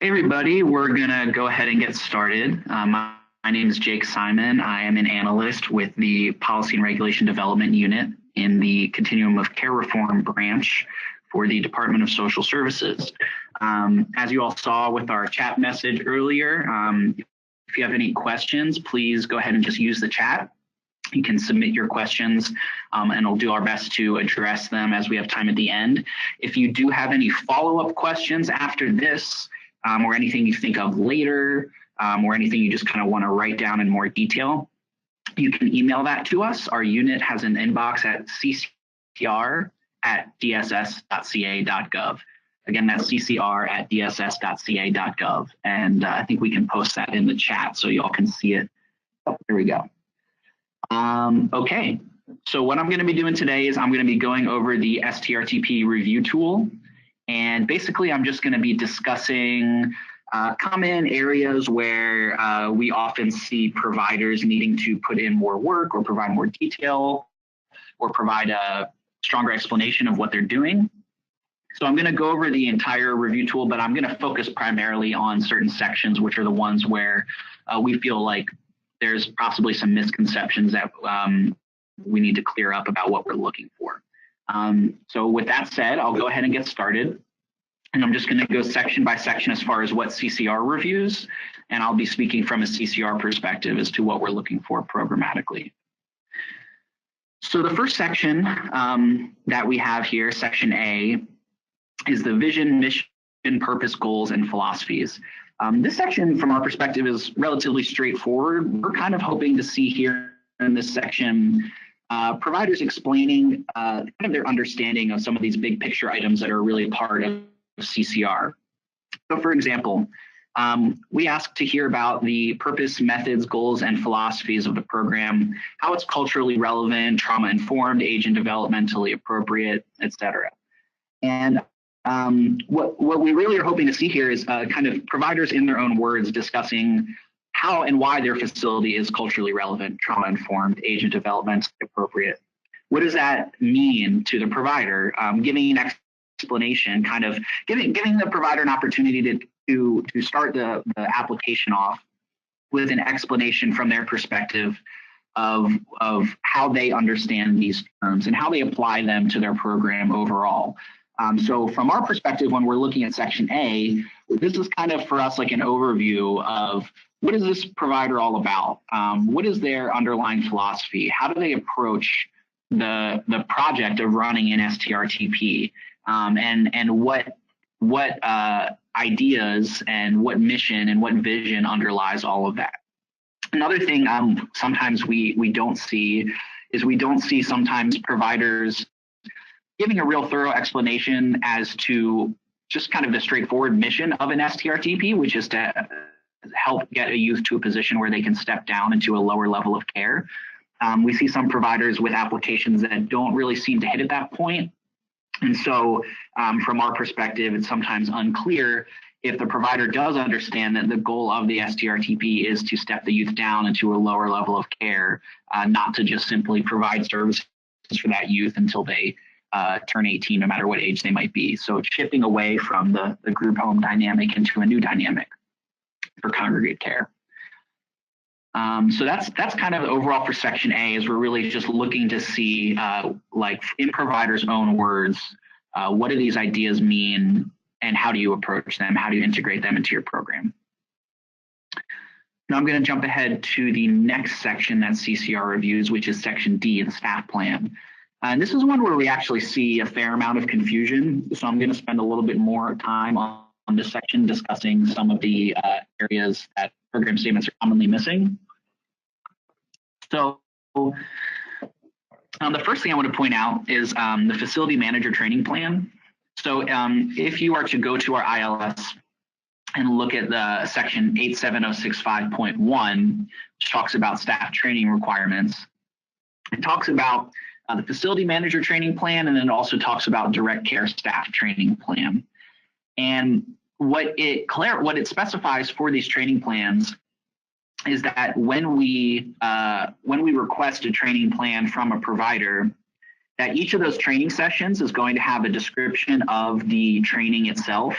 Hey everybody, we're gonna go ahead and get started. My name is Jake Simon. I am an analyst with the Policy and Regulation Development Unit in the Continuum of Care Reform branch for the Department of Social Services. As you all saw with our chat message earlier, if you have any questions, please go ahead and just use the chat. You can submit your questions and we'll do our best to address them as we have time at the end. If you do have any follow-up questions after this, or anything you think of later, or anything you just kind of want to write down in more detail, you can email that to us. Our unit has an inbox at ccr@dss.ca.gov. Again, that's ccr@dss.ca.gov. And I think we can post that in the chat so y'all can see it. Oh, there we go. Okay, so what I'm going to be doing today is I'm going to be going over the STRTP review tool. And basically, I'm just going to be discussing common areas where we often see providers needing to put in more work or provide more detail or provide a stronger explanation of what they're doing. So I'm going to go over the entire review tool, but I'm going to focus primarily on certain sections, which are the ones where we feel like there's possibly some misconceptions that we need to clear up about what we're looking for. So with that said, I'll go ahead and get started. And I'm just going to go section by section as far as what CCR reviews, and I'll be speaking from a CCR perspective as to what we're looking for programmatically. So the first section that we have here, section A, is the vision, mission, purpose, goals, and philosophies. This section, from our perspective, is relatively straightforward. We're kind of hoping to see here in this section providers explaining kind of their understanding of some of these big picture items that are really part of CCR. So for example, we ask to hear about the purpose, methods, goals, and philosophies of the program, how it's culturally relevant, trauma-informed, age and developmentally appropriate, etc. And what we really are hoping to see here is kind of providers in their own words discussing how and why their facility is culturally relevant, trauma-informed, age and developmentally appropriate. What does that mean to the provider? Giving an explanation, kind of giving the provider an opportunity to start the application off with an explanation from their perspective of how they understand these terms and how they apply them to their program overall. So from our perspective, when we're looking at section A, this is kind of for us like an overview of what is this provider all about? What is their underlying philosophy? How do they approach the project of running an STRTP? And what ideas and what mission and what vision underlies all of that. Another thing sometimes we don't see is we don't see sometimes providers giving a real thorough explanation as to just kind of the straightforward mission of an STRTP, which is to help get a youth to a position where they can step down into a lower level of care. We see some providers with applications that don't really seem to hit at that point. And so from our perspective, it's sometimes unclear if the provider does understand that the goal of the STRTP is to step the youth down into a lower level of care, not to just simply provide services for that youth until they turn 18, no matter what age they might be. So shifting away from the group home dynamic into a new dynamic for congregate care. So that's kind of overall for section A, is we're really just looking to see, like in providers' own words, what do these ideas mean and how do you approach them? How do you integrate them into your program? Now I'm going to jump ahead to the next section that CCR reviews, which is section D, the staff plan. And this is one where we actually see a fair amount of confusion. So I'm going to spend a little bit more time on this section discussing some of the areas that program statements are commonly missing. So the first thing I want to point out is the facility manager training plan. So if you are to go to our ILS and look at the section 87065.1, which talks about staff training requirements, it talks about the facility manager training plan, and then it also talks about direct care staff training plan. And what it specifies for these training plans is that when we request a training plan from a provider, that each of those training sessions is going to have a description of the training itself,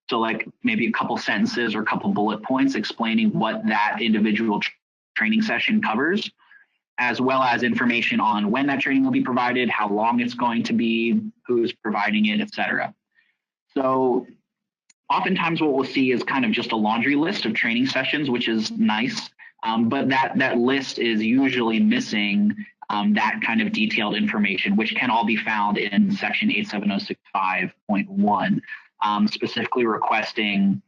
So like maybe a couple sentences or a couple bullet points explaining what that individual training session covers, as well as information on when that training will be provided, how long it's going to be, who's providing it, etc. So oftentimes what we'll see is kind of just a laundry list of training sessions, which is nice, but that list is usually missing that kind of detailed information, which can all be found in section 87065.1, specifically requesting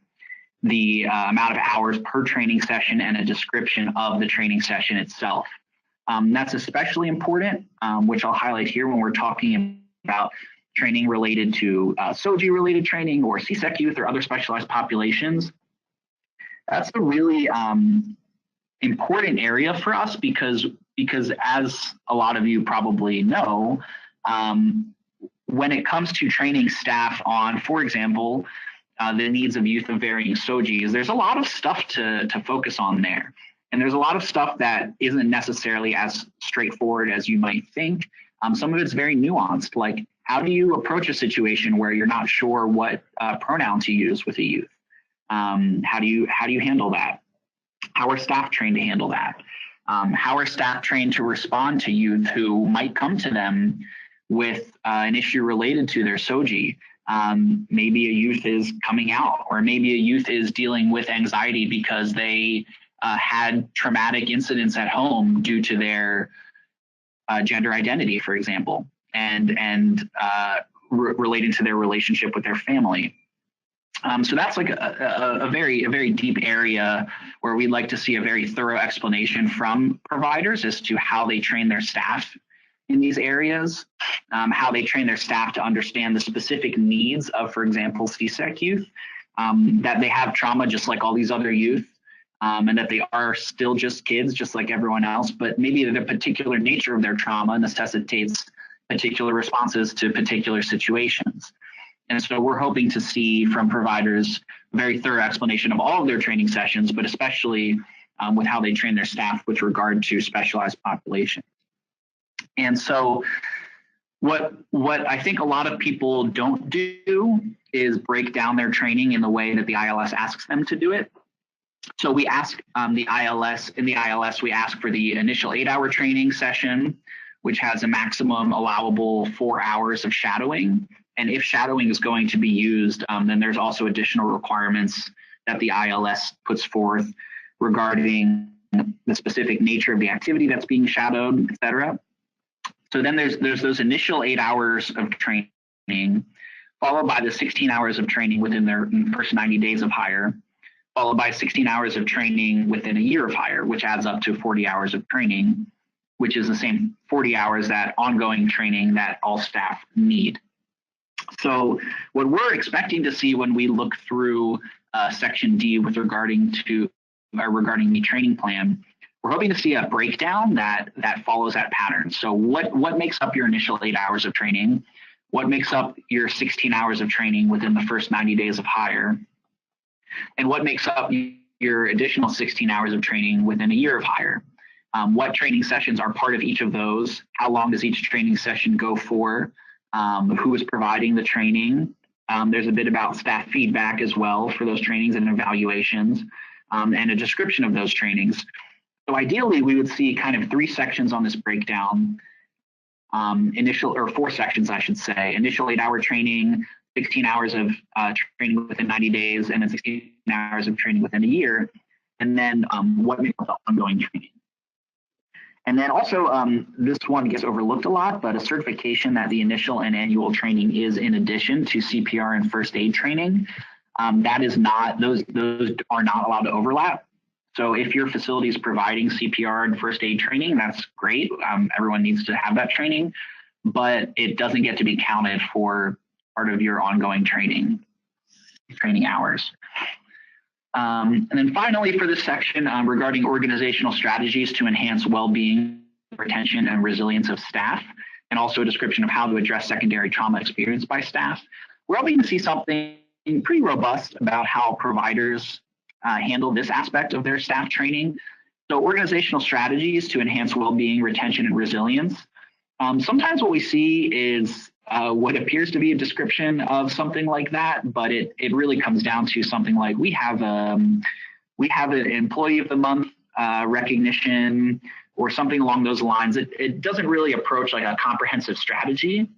the amount of hours per training session and a description of the training session itself. That's especially important, which I'll highlight here when we're talking about training related to SOGI related training or CSEC youth or other specialized populations. That's a really important area for us because as a lot of you probably know, when it comes to training staff on, for example, the needs of youth of varying SOGIs, there's a lot of stuff to focus on there. And there's a lot of stuff that isn't necessarily as straightforward as you might think. Some of it's very nuanced, like how do you approach a situation where you're not sure what pronoun to use with a youth? How do you handle that? How are staff trained to handle that? How are staff trained to respond to youth who might come to them with an issue related to their SOGI? Maybe a youth is coming out, or maybe a youth is dealing with anxiety because they had traumatic incidents at home due to their gender identity, for example, and relating to their relationship with their family. So that's like a very deep area where we'd like to see a very thorough explanation from providers as to how they train their staff in these areas, how they train their staff to understand the specific needs of, for example, CSEC youth, that they have trauma just like all these other youth, and that they are still just kids, just like everyone else, but maybe the particular nature of their trauma necessitates particular responses to particular situations. And so we're hoping to see from providers a very thorough explanation of all of their training sessions, but especially with how they train their staff with regard to specialized populations. And so what I think a lot of people don't do is break down their training in the way that the ILS asks them to do it. So we ask in the ILS, we ask for the initial 8-hour training session, which has a maximum allowable 4 hours of shadowing. And if shadowing is going to be used, then there's also additional requirements that the ILS puts forth regarding the specific nature of the activity that's being shadowed, et cetera. So then there's those initial 8 hours of training, followed by the 16 hours of training within their first 90 days of hire, followed by 16 hours of training within a year of hire, which adds up to 40 hours of training, which is the same 40 hours that ongoing training that all staff need. So what we're expecting to see when we look through Section D with regarding the training plan, we're hoping to see a breakdown that follows that pattern. So what makes up your initial 8 hours of training? What makes up your 16 hours of training within the first 90 days of hire? And what makes up your additional 16 hours of training within a year of hire? What training sessions are part of each of those? How long does each training session go for? Who is providing the training? There's a bit about staff feedback as well for those trainings and evaluations, and a description of those trainings. So ideally, we would see kind of 3 sections on this breakdown, or 4 sections, I should say. Initial 8-hour training, 16 hours of training within 90 days, and then 16 hours of training within a year, and then what makes up ongoing training. And then also, this one gets overlooked a lot, but a certification that the initial and annual training is in addition to CPR and first aid training. That is not, those are not allowed to overlap. So if your facility is providing CPR and first aid training, that's great. Everyone needs to have that training, but it doesn't get to be counted for part of your ongoing training hours. And then finally, for this section regarding organizational strategies to enhance well-being, retention, and resilience of staff, and also a description of how to address secondary trauma experienced by staff, we're hoping to see something pretty robust about how providers handle this aspect of their staff training. So organizational strategies to enhance well-being, retention, and resilience. Sometimes what we see is what appears to be a description of something like that, but it really comes down to something like we have an employee of the month recognition or something along those lines. It doesn't really approach like a comprehensive strategy.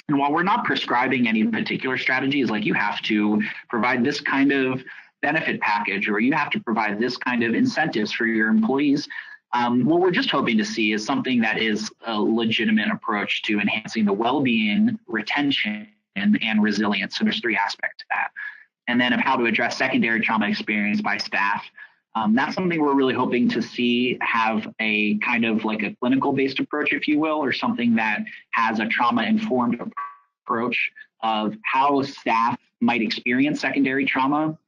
And while we're not prescribing any particular strategies, like you have to provide this kind of benefit package or you have to provide this kind of incentives for your employees, what we're just hoping to see is something that is a legitimate approach to enhancing the well-being, retention, and resilience. So there's 3 aspects to that. And then of how to address secondary trauma experience by staff. That's something we're really hoping to see have a kind of like a clinical-based approach, if you will, or something that has a trauma-informed approach of how staff might experience secondary trauma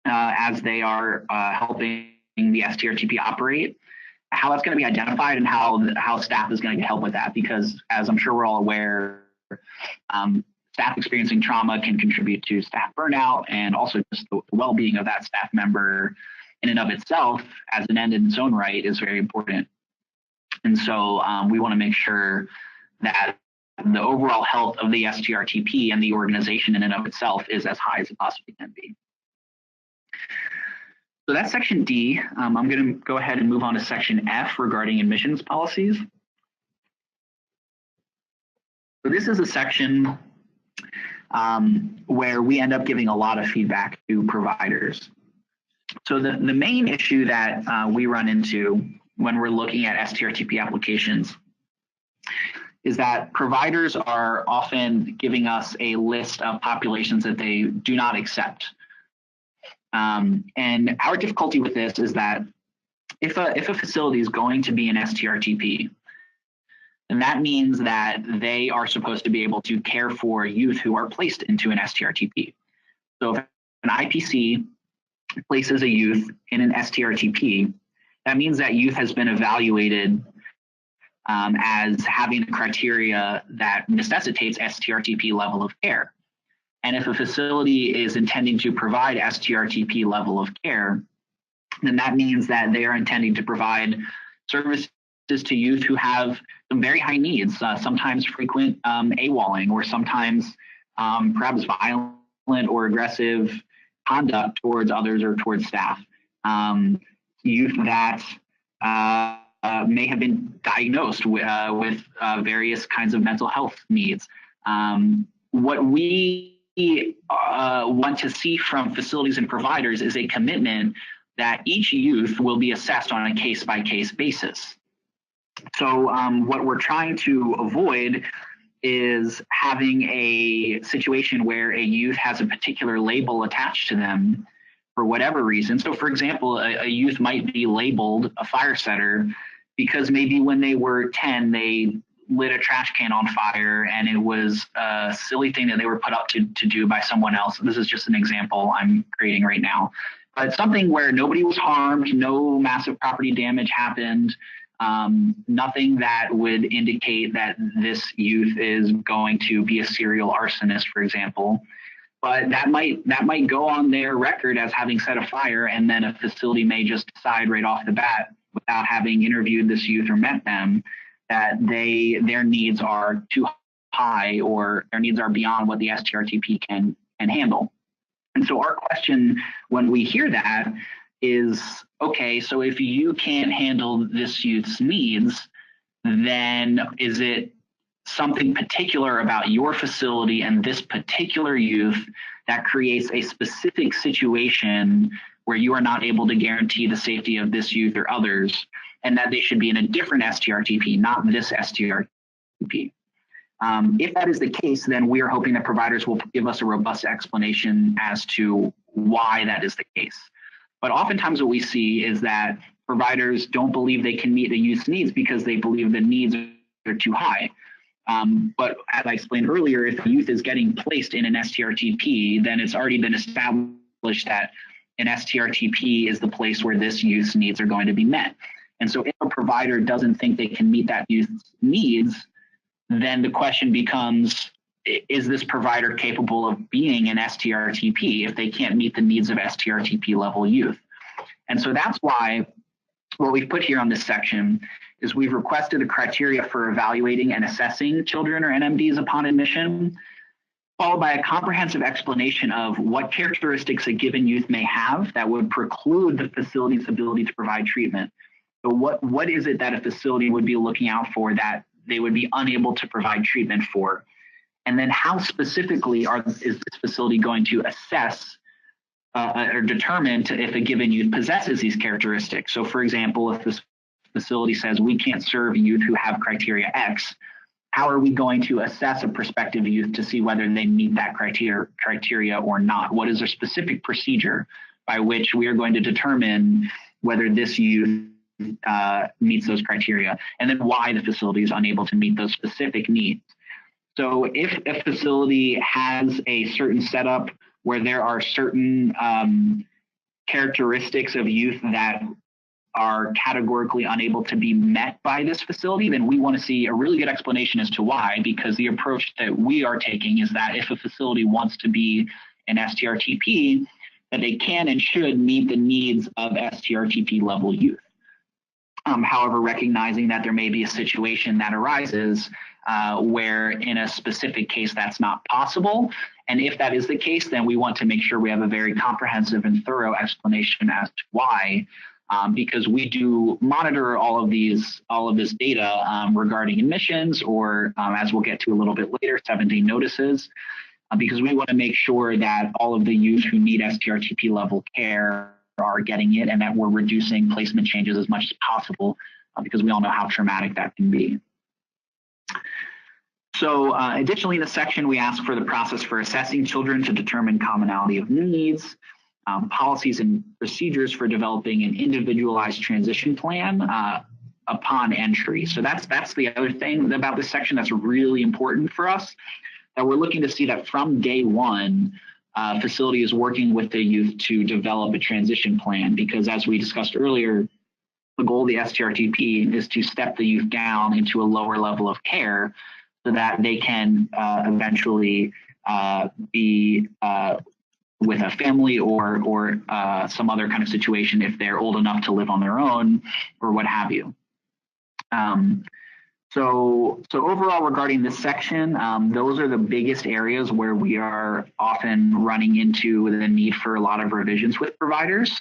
as they are helping the STRTP operate, how that's going to be identified, and how staff is going to help with that. Because as I'm sure we're all aware, staff experiencing trauma can contribute to staff burnout and also just the well-being of that staff member in and of itself as an end in its own right is very important. And so we want to make sure that the overall health of the STRTP and the organization in and of itself is as high as it possibly can be. So that's section D. I'm going to go ahead and move on to section F regarding admissions policies. So this is a section where we end up giving a lot of feedback to providers. So the main issue that we run into when we're looking at STRTP applications is that providers are often giving us a list of populations that they do not accept. And our difficulty with this is that if a facility is going to be an STRTP, then that means that they are supposed to be able to care for youth who are placed into an STRTP. So if an IPC places a youth in an STRTP, that means that youth has been evaluated as having the criteria that necessitates STRTP level of care. And if a facility is intending to provide STRTP level of care, then that means that they are intending to provide services to youth who have some very high needs, sometimes frequent AWOLing, or sometimes perhaps violent or aggressive conduct towards others or towards staff. Youth that may have been diagnosed with various kinds of mental health needs. What we want to see from facilities and providers is a commitment that each youth will be assessed on a case-by-case basis. So what we're trying to avoid is having a situation where a youth has a particular label attached to them for whatever reason. So for example, a youth might be labeled a fire setter because maybe when they were 10, they lit a trash can on fire and it was a silly thing that they were put up to do by someone else. This is just an example I'm creating right now. But something where nobody was harmed, no massive property damage happened, nothing that would indicate that this youth is going to be a serial arsonist, for example. But that might go on their record as having set a fire, and then a facility may just decide right off the bat, without having interviewed this youth or met them, that their needs are too high or their needs are beyond what the STRTP can handle. And so our question when we hear that is, okay, so if you can't handle this youth's needs, then is it something particular about your facility and this particular youth that creates a specific situation where you are not able to guarantee the safety of this youth or others, and that they should be in a different STRTP, not this STRTP? If that is the case, then we are hoping that providers will give us a robust explanation as to why that is the case. But oftentimes what we see is that providers don't believe they can meet the youth's needs because they believe the needs are too high. But as I explained earlier, if the youth is getting placed in an STRTP, then it's already been established that an STRTP is the place where this youth's needs are going to be met. And so if a provider doesn't think they can meet that youth's needs, then the question becomes, is this provider capable of being an STRTP if they can't meet the needs of STRTP level youth? And so that's why what we've put here on this section is we've requested a criteria for evaluating and assessing children or NMDs upon admission, followed by a comprehensive explanation of what characteristics a given youth may have that would preclude the facility's ability to provide treatment. So what is it that a facility would be looking out for that they would be unable to provide treatment for? And then how specifically is this facility going to assess or determine if a given youth possesses these characteristics? So for example, if this facility says we can't serve youth who have criteria X, how are we going to assess a prospective youth to see whether they meet that criteria or not? What is a specific procedure by which we are going to determine whether this youth meets those criteria, and then why the facility is unable to meet those specific needs? So if a facility has a certain setup where there are certain characteristics of youth that are categorically unable to be met by this facility, then we want to see a really good explanation as to why, because the approach that we are taking is that if a facility wants to be an STRTP, that they can and should meet the needs of STRTP level youth. However, recognizing that there may be a situation that arises where in a specific case that's not possible. And if that is the case, then we want to make sure we have a very comprehensive and thorough explanation as to why, because we do monitor all of this data regarding admissions, or as we'll get to a little bit later, 7-day notices, because we want to make sure that all of the youth who need STRTP level care are getting it, and that we're reducing placement changes as much as possible, because we all know how traumatic that can be. So additionally, in the section, we ask for the process for assessing children to determine commonality of needs, policies and procedures for developing an individualized transition plan upon entry. So that's the other thing about this section that's really important for us, that we're looking to see that from day one, facility is working with the youth to develop a transition plan, because as we discussed earlier, the goal of the STRTP is to step the youth down into a lower level of care so that they can eventually be with a family or some other kind of situation if they're old enough to live on their own or what have you. So overall, regarding this section, those are the biggest areas where we are often running into the need for a lot of revisions with providers.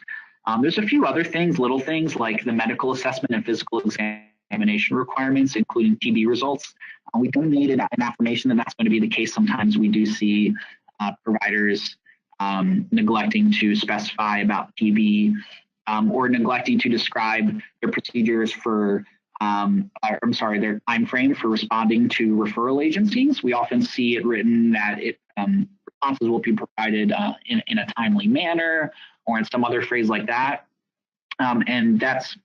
There's a few other things, little things like the medical assessment and physical examination requirements, including TB results. We don't need an affirmation that that's going to be the case. Sometimes we do see providers neglecting to specify about TB or neglecting to describe their procedures for their time frame for responding to referral agencies. We often see it written that responses will be provided in a timely manner or in some other phrase like that. And that's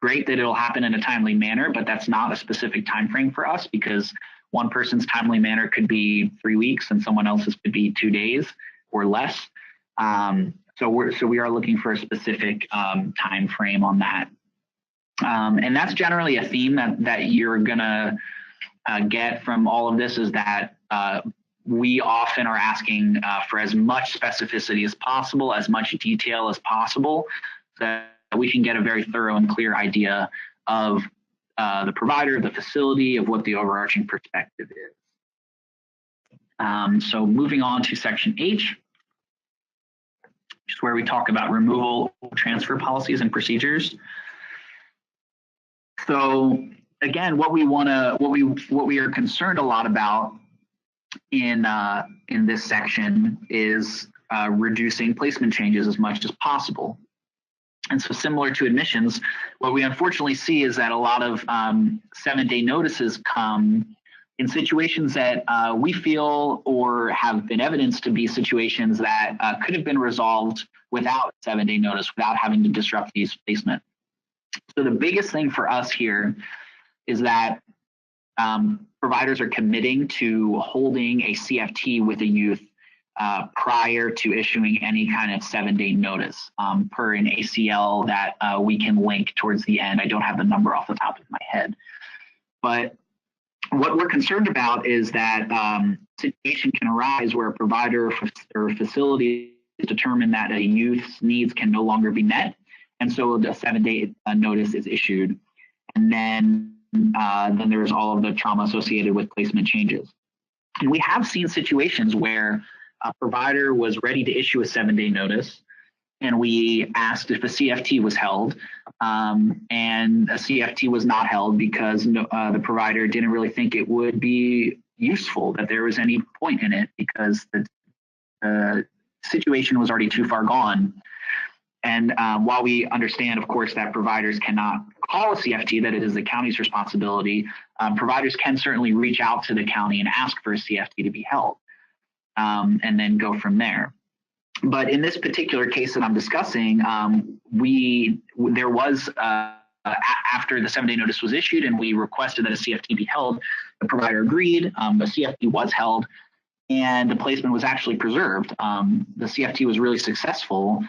great that it'll happen in a timely manner, but that's not a specific time frame for us, because one person's timely manner could be 3 weeks and someone else's could be 2 days or less. So we are looking for a specific time frame on that. And that's generally a theme that you're gonna get from all of this, is that we often are asking for as much specificity as possible, as much detail as possible, so that we can get a very thorough and clear idea of the provider, the facility, of what the overarching perspective is. So moving on to section H, which is where we talk about removal transfer policies and procedures. So again, what we are concerned a lot about in this section is reducing placement changes as much as possible. And so similar to admissions, what we unfortunately see is that a lot of 7-day notices come in situations that we feel or have been evidenced to be situations that could have been resolved without 7-day notice, without having to disrupt these placement. So the biggest thing for us here is that providers are committing to holding a CFT with a youth prior to issuing any kind of 7-day notice per an ACL that we can link towards the end. I don't have the number off the top of my head. But what we're concerned about is that situation can arise where a provider or facility determine that a youth's needs can no longer be met, And so the 7-day notice is issued. And then there's all of the trauma associated with placement changes. And we have seen situations where a provider was ready to issue a 7-day notice, and we asked if a CFT was held, and a CFT was not held because the provider didn't really think it would be useful, that there was any point in it, because the situation was already too far gone. And while we understand, of course, that providers cannot call a CFT, that it is the county's responsibility, providers can certainly reach out to the county and ask for a CFT to be held, and then go from there. But in this particular case that I'm discussing, there was, after the 7-day notice was issued and we requested that a CFT be held, the provider agreed, the CFT was held, and the placement was actually preserved. The CFT was really successful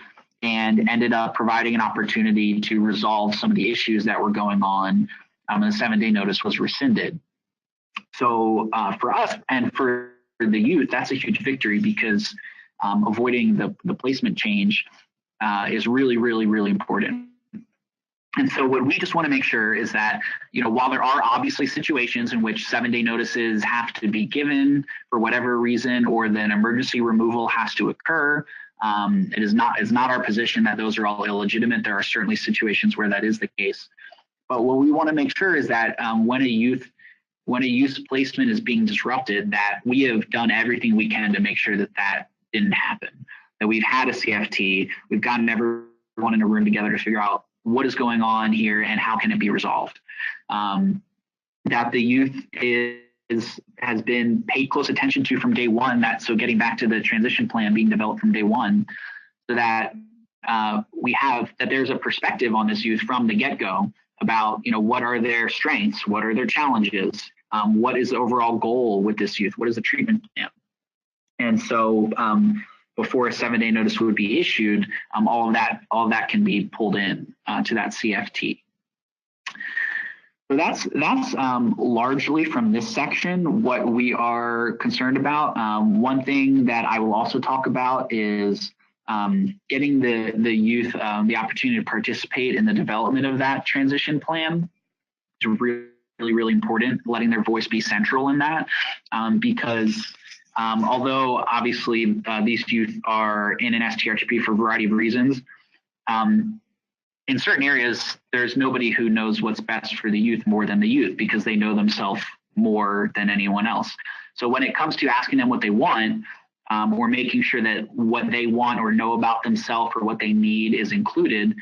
and ended up providing an opportunity to resolve some of the issues that were going on, and the 7-day notice was rescinded. So for us and for the youth, that's a huge victory, because avoiding the placement change is really, really, really important. And so what we just want to make sure is that, while there are obviously situations in which 7-day notices have to be given for whatever reason, or then emergency removal has to occur, it's not our position that those are all illegitimate. There are certainly situations where that is the case. But what we want to make sure is that when a youth placement is being disrupted, that we have done everything we can to make sure that that didn't happen, that we've had a CFT, we've gotten everyone in a room together to figure out what is going on here and how can it be resolved. That the youth has been paid close attention to from day one, so getting back to the transition plan being developed from day one, so that that there's a perspective on this youth from the get-go about, what are their strengths, what are their challenges, what is the overall goal with this youth, what is the treatment plan. And so before a 7-day notice would be issued, all of that can be pulled in to that CFT. So that's largely from this section what we are concerned about. One thing that I will also talk about is getting the youth the opportunity to participate in the development of that transition plan. It's really, really important, letting their voice be central in that, because although obviously these youth are in an STRTP for a variety of reasons, in certain areas, there's nobody who knows what's best for the youth more than the youth, because they know themselves more than anyone else. So when it comes to asking them what they want, or making sure that what they want or know about themselves or what they need is included,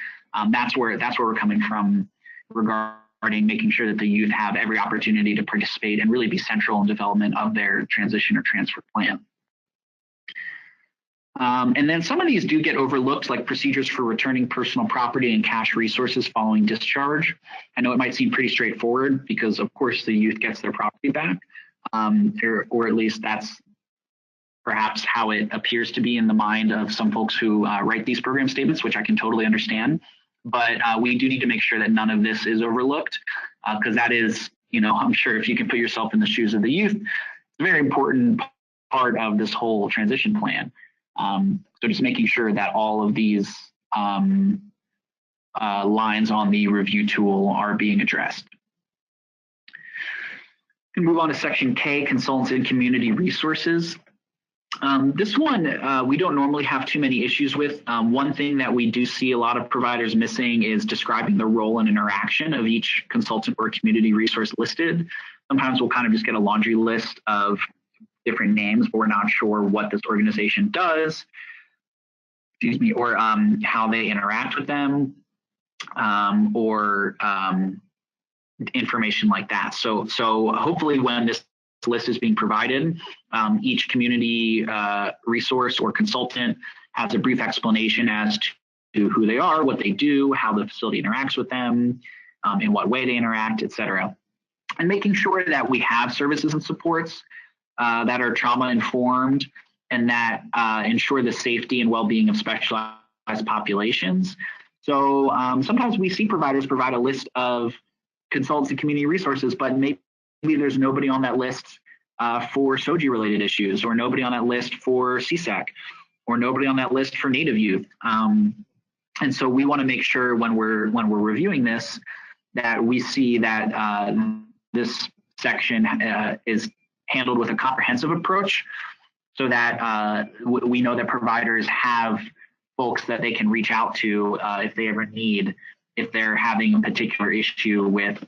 that's where we're coming from regarding making sure that the youth have every opportunity to participate and really be central in development of their transition or transfer plan. And then some of these do get overlooked, like procedures for returning personal property and cash resources following discharge. I know it might seem pretty straightforward because, of course, the youth gets their property back, or at least that's perhaps how it appears to be in the mind of some folks who write these program statements, which I can totally understand. But we do need to make sure that none of this is overlooked, because that is, I'm sure if you can put yourself in the shoes of the youth, it's a very important part of this whole transition plan. So just making sure that all of these lines on the review tool are being addressed. We can move on to section K, consultants and community resources. This one we don't normally have too many issues with. One thing that we do see a lot of providers missing is describing the role and interaction of each consultant or community resource listed. Sometimes we'll kind of just get a laundry list of different names, but we're not sure what this organization does, or how they interact with them, or information like that. So hopefully when this list is being provided, each community resource or consultant has a brief explanation as to who they are, what they do, how the facility interacts with them, in what way they interact, etc. And making sure that we have services and supports that are trauma informed and that ensure the safety and well-being of specialized populations. So sometimes we see providers provide a list of consultants and community resources, but maybe there's nobody on that list for SOGI related issues, or nobody on that list for CSAC, or nobody on that list for Native youth. And so we want to make sure when we're reviewing this that we see that this section is handled with a comprehensive approach, so that we know that providers have folks that they can reach out to if they ever need, if they're having a particular issue with,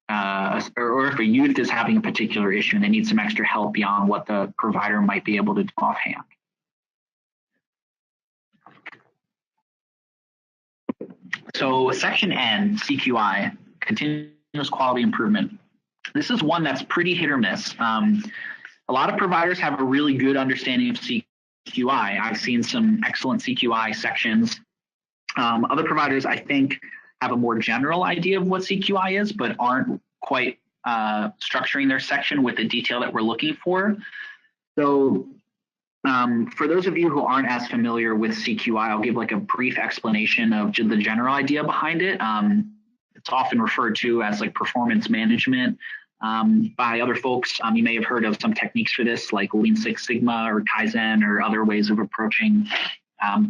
or if a youth is having a particular issue and they need some extra help beyond what the provider might be able to do offhand. So section N, CQI, continuous quality improvement. This is one that's pretty hit or miss. A lot of providers have a really good understanding of CQI. I've seen some excellent CQI sections. Other providers, I think, have a more general idea of what CQI is, but aren't quite structuring their section with the detail that we're looking for. So for those of you who aren't as familiar with CQI, I'll give like a brief explanation of the general idea behind it. It's often referred to as like performance management by other folks. You may have heard of some techniques for this, like Lean Six Sigma or Kaizen or other ways of approaching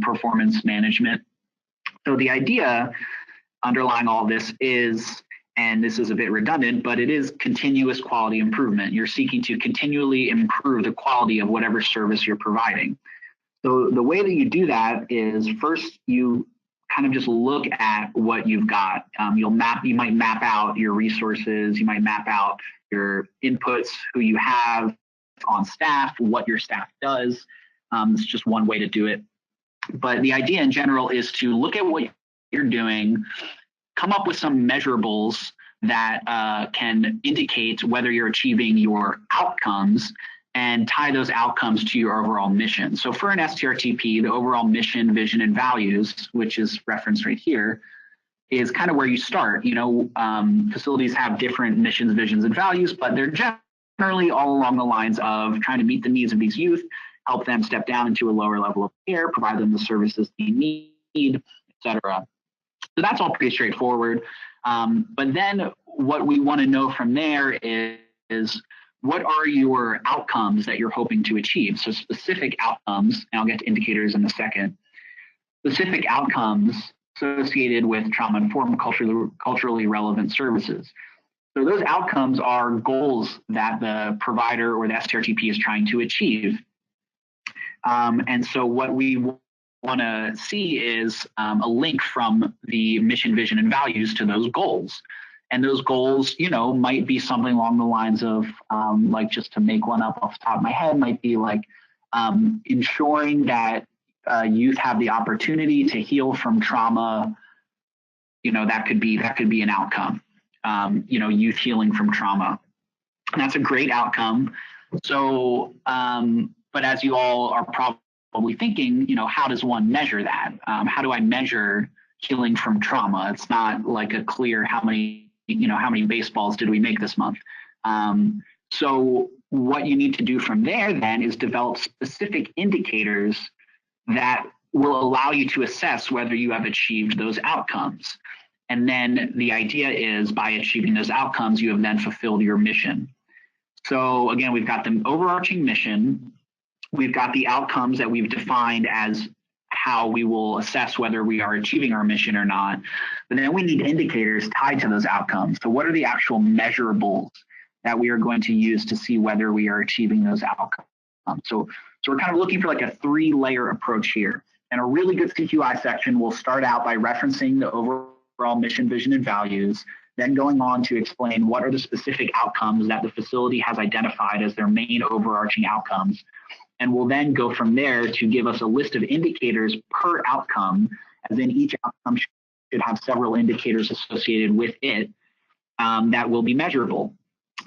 performance management. So the idea underlying all this is, and this is a bit redundant, but it is continuous quality improvement. You're seeking to continually improve the quality of whatever service you're providing. So the way that you do that is, first you kind of just look at what you've got. You might map out your resources, you might map out your inputs, who you have on staff, what your staff does. It's just one way to do it. But the idea in general is to look at what you're doing, come up with some measurables that can indicate whether you're achieving your outcomes, and tie those outcomes to your overall mission. So for an STRTP, the overall mission, vision, and values, which is referenced right here, is kind of where you start. You know, facilities have different missions, visions, and values, but they're generally all along the lines of trying to meet the needs of these youth, help them step down into a lower level of care, provide them the services they need, etc. So that's all pretty straightforward. But then what we want to know from there is what are your outcomes that you're hoping to achieve? So specific outcomes, and I'll get to indicators in a second, specific outcomes associated with trauma-informed, culturally relevant services. So those outcomes are goals that the provider or the STRTP is trying to achieve. And so what we want to see is a link from the mission, vision, and values to those goals. And those goals, you know, might be something along the lines of, like, just to make one up off the top of my head, might be like ensuring that youth have the opportunity to heal from trauma. You know, that could be an outcome. You know, youth healing from trauma. And that's a great outcome. So, but as you all are probably thinking, you know, how does one measure that? How do I measure healing from trauma? It's not like a clear how many baseballs did we make this month? So what you need to do from there then is develop specific indicators that will allow you to assess whether you have achieved those outcomes. And then the idea is, by achieving those outcomes, you have then fulfilled your mission. So again, we've got the overarching mission. We've got the outcomes that we've defined as how we will assess whether we are achieving our mission or not. But then we need indicators tied to those outcomes. So what are the actual measurables that we are going to use to see whether we are achieving those outcomes? So we're kind of looking for like a 3-layer approach here. And a really good CQI section will start out by referencing the overall mission, vision, and values, then going on to explain what are the specific outcomes that the facility has identified as their main overarching outcomes. And we'll then go from there to give us a list of indicators per outcome, as in each outcome should have several indicators associated with it that will be measurable.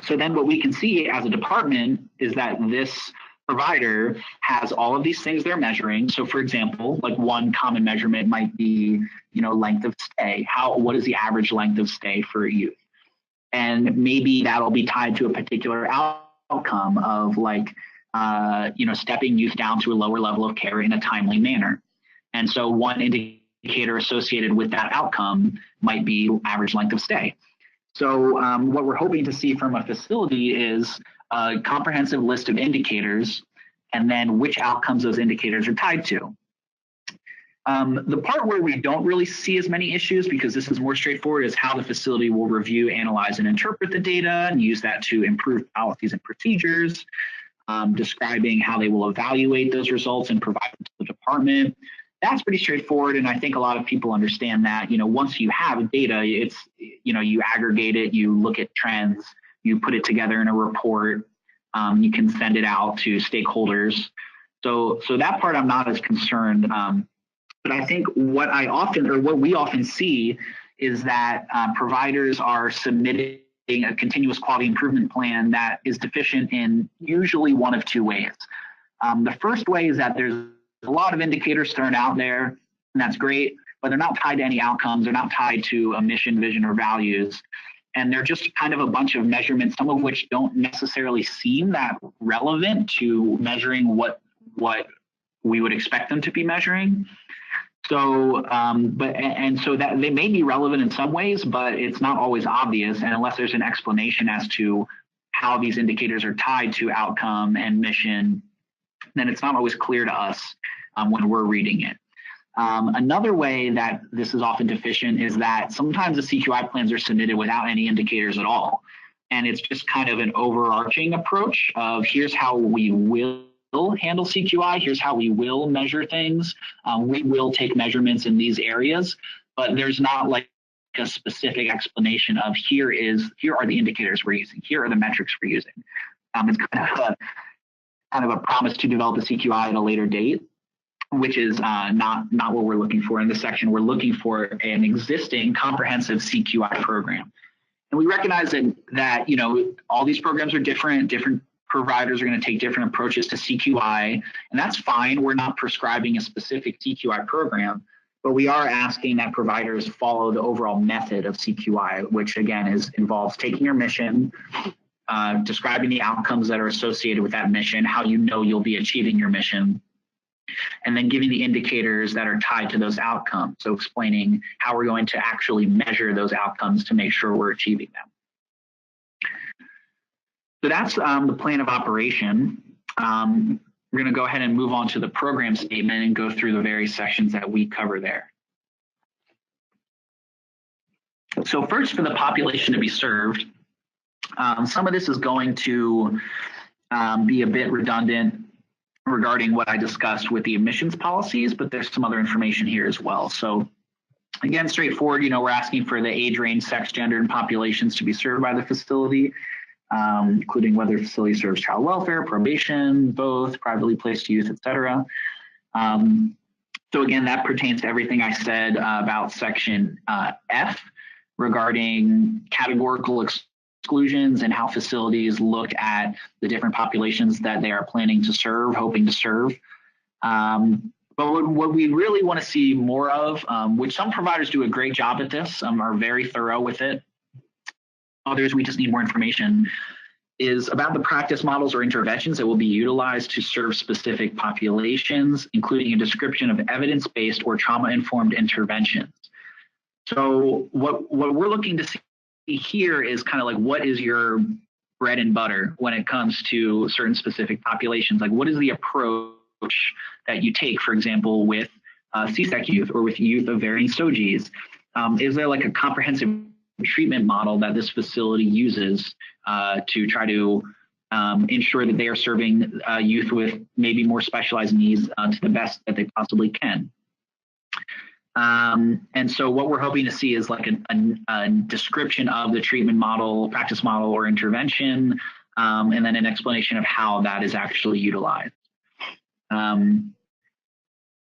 So then what we can see as a department is that this provider has all of these things they're measuring. So for example, like one common measurement might be, you know, length of stay. What is the average length of stay for a youth? And maybe that'll be tied to a particular outcome of like, you know, stepping youth down to a lower level of care in a timely manner. And so one indicator associated with that outcome might be average length of stay. So what we're hoping to see from a facility is a comprehensive list of indicators, and then which outcomes those indicators are tied to. The part where we don't really see as many issues, because this is more straightforward, is how the facility will review, analyze, and interpret the data and use that to improve policies and procedures, describing how they will evaluate those results and provide them to the department. That's pretty straightforward, and I think a lot of people understand that. Once you have data, it's, you aggregate it, you look at trends, you put it together in a report, you can send it out to stakeholders. So that part I'm not as concerned. But I think what we often see is that providers are submitting a continuous quality improvement plan that is deficient in usually one of two ways. The first way is that there's a lot of indicators thrown out there, and that's great, but they're not tied to any outcomes. They're not tied to a mission, vision, or values. And they're just kind of a bunch of measurements, some of which don't necessarily seem that relevant to measuring what we would expect them to be measuring. So, so that they may be relevant in some ways, but it's not always obvious. And unless there's an explanation as to how these indicators are tied to outcome and mission, then it's not always clear to us when we're reading it. Another way that this is often deficient is that sometimes the CQI plans are submitted without any indicators at all. And it's just kind of an overarching approach of here's how we will handle CQI, here's how we will measure things. We will take measurements in these areas, but there's not like a specific explanation of here are the indicators we're using, here are the metrics we're using. It's kind of a promise to develop a CQI at a later date, which is not what we're looking for in this section. We're looking for an existing comprehensive CQI program. And we recognize that all these programs are different providers are going to take different approaches to CQI, and that's fine. We're not prescribing a specific CQI program, but we are asking that providers follow the overall method of CQI, which again involves taking your mission, describing the outcomes that are associated with that mission, how you'll be achieving your mission, and then giving the indicators that are tied to those outcomes. So explaining how we're going to actually measure those outcomes to make sure we're achieving them. So that's the plan of operation. We're going to go ahead and move on to the program statement and go through the various sections that we cover there. So first, for the population to be served, some of this is going to be a bit redundant regarding what I discussed with the admissions policies, but there's some other information here as well. So again, straightforward, we're asking for the age range, sex, gender, and populations to be served by the facility, including whether the facility serves child welfare, probation, both, privately placed youth, etc. So again, that pertains to everything I said about section F regarding categorical exclusions and how facilities look at the different populations that they are planning to serve, hoping to serve. But what we really want to see more of, which some providers do a great job at this, are very thorough with it. Others, we just need more information, is about the practice models or interventions that will be utilized to serve specific populations, including a description of evidence-based or trauma-informed interventions. So what we're looking to see here is kind of like, what is your bread and butter when it comes to certain specific populations? Like, what is the approach that you take, for example, with CSEC youth or with youth of varying SOGIs? Is there like a comprehensive treatment model that this facility uses to try to ensure that they are serving youth with maybe more specialized needs to the best that they possibly can? And so what we're hoping to see is like a description of the treatment model, practice model, or intervention, and then an explanation of how that is actually utilized.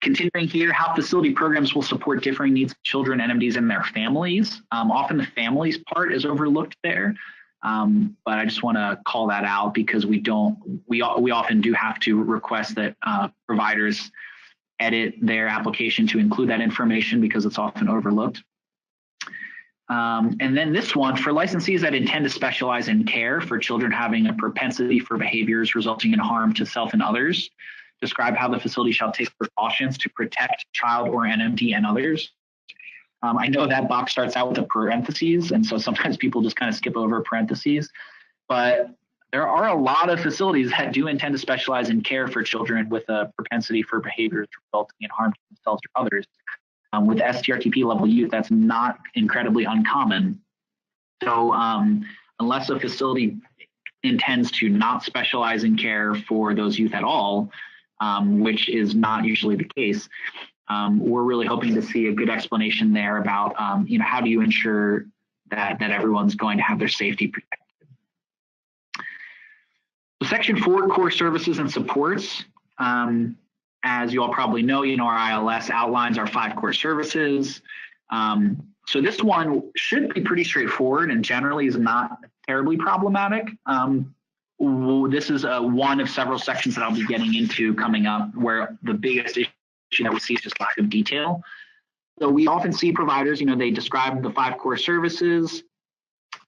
Continuing here, how facility programs will support differing needs of children, NMDs, and their families. Often the families part is overlooked there, but I just want to call that out because we often do have to request that providers edit their application to include that information because it's often overlooked. And then this one, for licensees that intend to specialize in care for children having a propensity for behaviors resulting in harm to self and others, describe how the facility shall take precautions to protect child or NMD and others. I know that box starts out with a parentheses, and so sometimes people just kind of skip over parentheses, but there are a lot of facilities that do intend to specialize in care for children with a propensity for behaviors resulting in harm to themselves or others. With STRTP level youth, that's not incredibly uncommon. So unless a facility intends to not specialize in care for those youth at all, which is not usually the case, we're really hoping to see a good explanation there about, how do you ensure that everyone's going to have their safety protected. So Section 4, core services and supports. As you all probably know, our ILS outlines our 5 core services. So this one should be pretty straightforward and generally is not terribly problematic. This is one of several sections that I'll be getting into coming up, where the biggest issue that we see is just lack of detail. So we often see providers, they describe the 5 core services.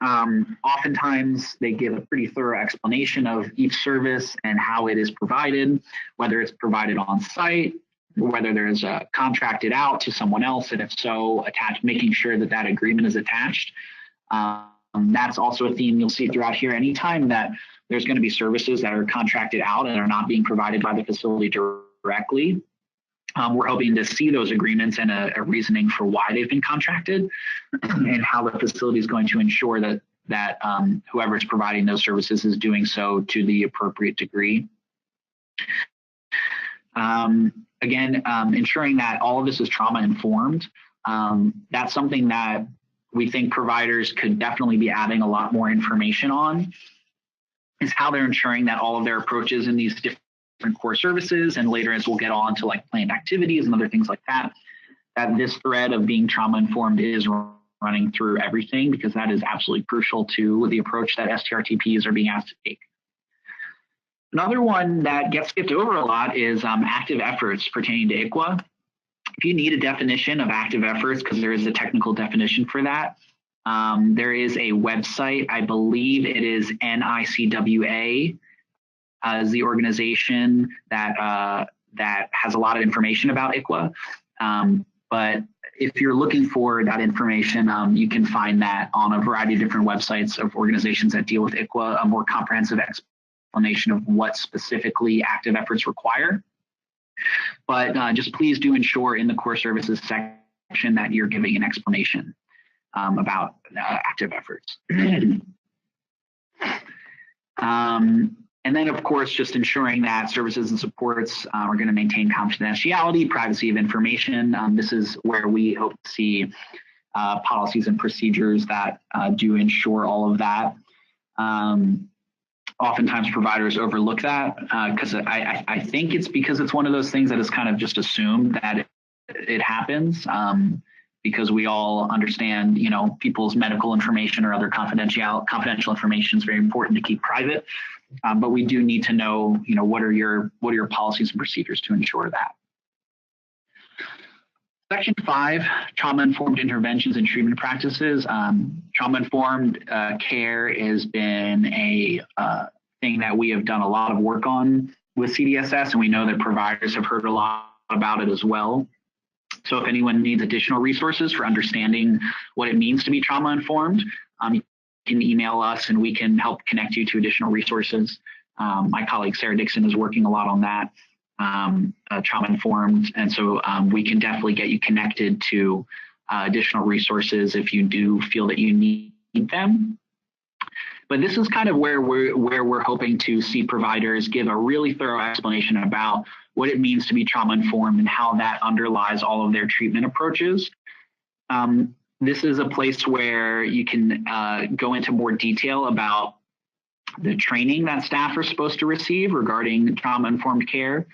Oftentimes they give a pretty thorough explanation of each service and how it is provided, whether it's provided on site, whether there's contracted out to someone else, and if so, making sure that that agreement is attached. That's also a theme you'll see throughout here. Anytime that there's going to be services that are contracted out and are not being provided by the facility directly, we're hoping to see those agreements and a reasoning for why they've been contracted and how the facility is going to ensure that whoever is providing those services is doing so to the appropriate degree. Again, ensuring that all of this is trauma informed. That's something that we think providers could definitely be adding a lot more information on, is how they're ensuring that all of their approaches in these different core services, and later as we'll get on to like planned activities and other things like that, that this thread of being trauma informed is running through everything, because that is absolutely crucial to the approach that STRTPs are being asked to take. Another one that gets skipped over a lot is active efforts pertaining to ICWA. If you need a definition of active efforts, because there is a technical definition for that, there is a website, I believe it is NICWA, as the organization that has a lot of information about ICWA. But if you're looking for that information, you can find that on a variety of different websites of organizations that deal with ICWA, a more comprehensive explanation of what specifically active efforts require. But just please do ensure in the core services section that you're giving an explanation about active efforts. And then, of course, just ensuring that services and supports are going to maintain confidentiality, privacy of information. This is where we hope to see policies and procedures that do ensure all of that. Oftentimes providers overlook that because I think it's because it's one of those things that is kind of just assumed that it happens because we all understand, people's medical information or other confidential information is very important to keep private. But we do need to know, what are your policies and procedures to ensure that. Section 5, trauma-informed interventions and treatment practices. Trauma-informed care has been a thing that we have done a lot of work on with CDSS, and we know that providers have heard a lot about it as well. So if anyone needs additional resources for understanding what it means to be trauma-informed, you can email us and we can help connect you to additional resources. My colleague Sarah Dixon is working a lot on that, trauma-informed, and so we can definitely get you connected to additional resources if you do feel that you need them. But this is kind of where we're hoping to see providers give a really thorough explanation about what it means to be trauma-informed and how that underlies all of their treatment approaches. This is a place where you can go into more detail about the training that staff are supposed to receive regarding trauma-informed care.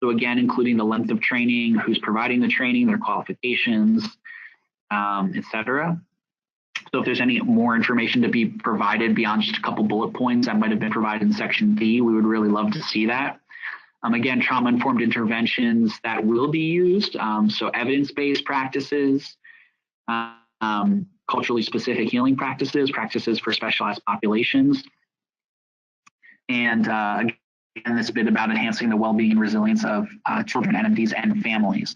So again, including the length of training, who's providing the training, their qualifications, et cetera. So if there's any more information to be provided beyond just a couple bullet points that might have been provided in Section D, we would really love to see that. Again, trauma-informed interventions that will be used, so evidence-based practices, culturally specific healing practices, practices for specialized populations, and again, this bit about enhancing the well-being and resilience of children, entities, and families.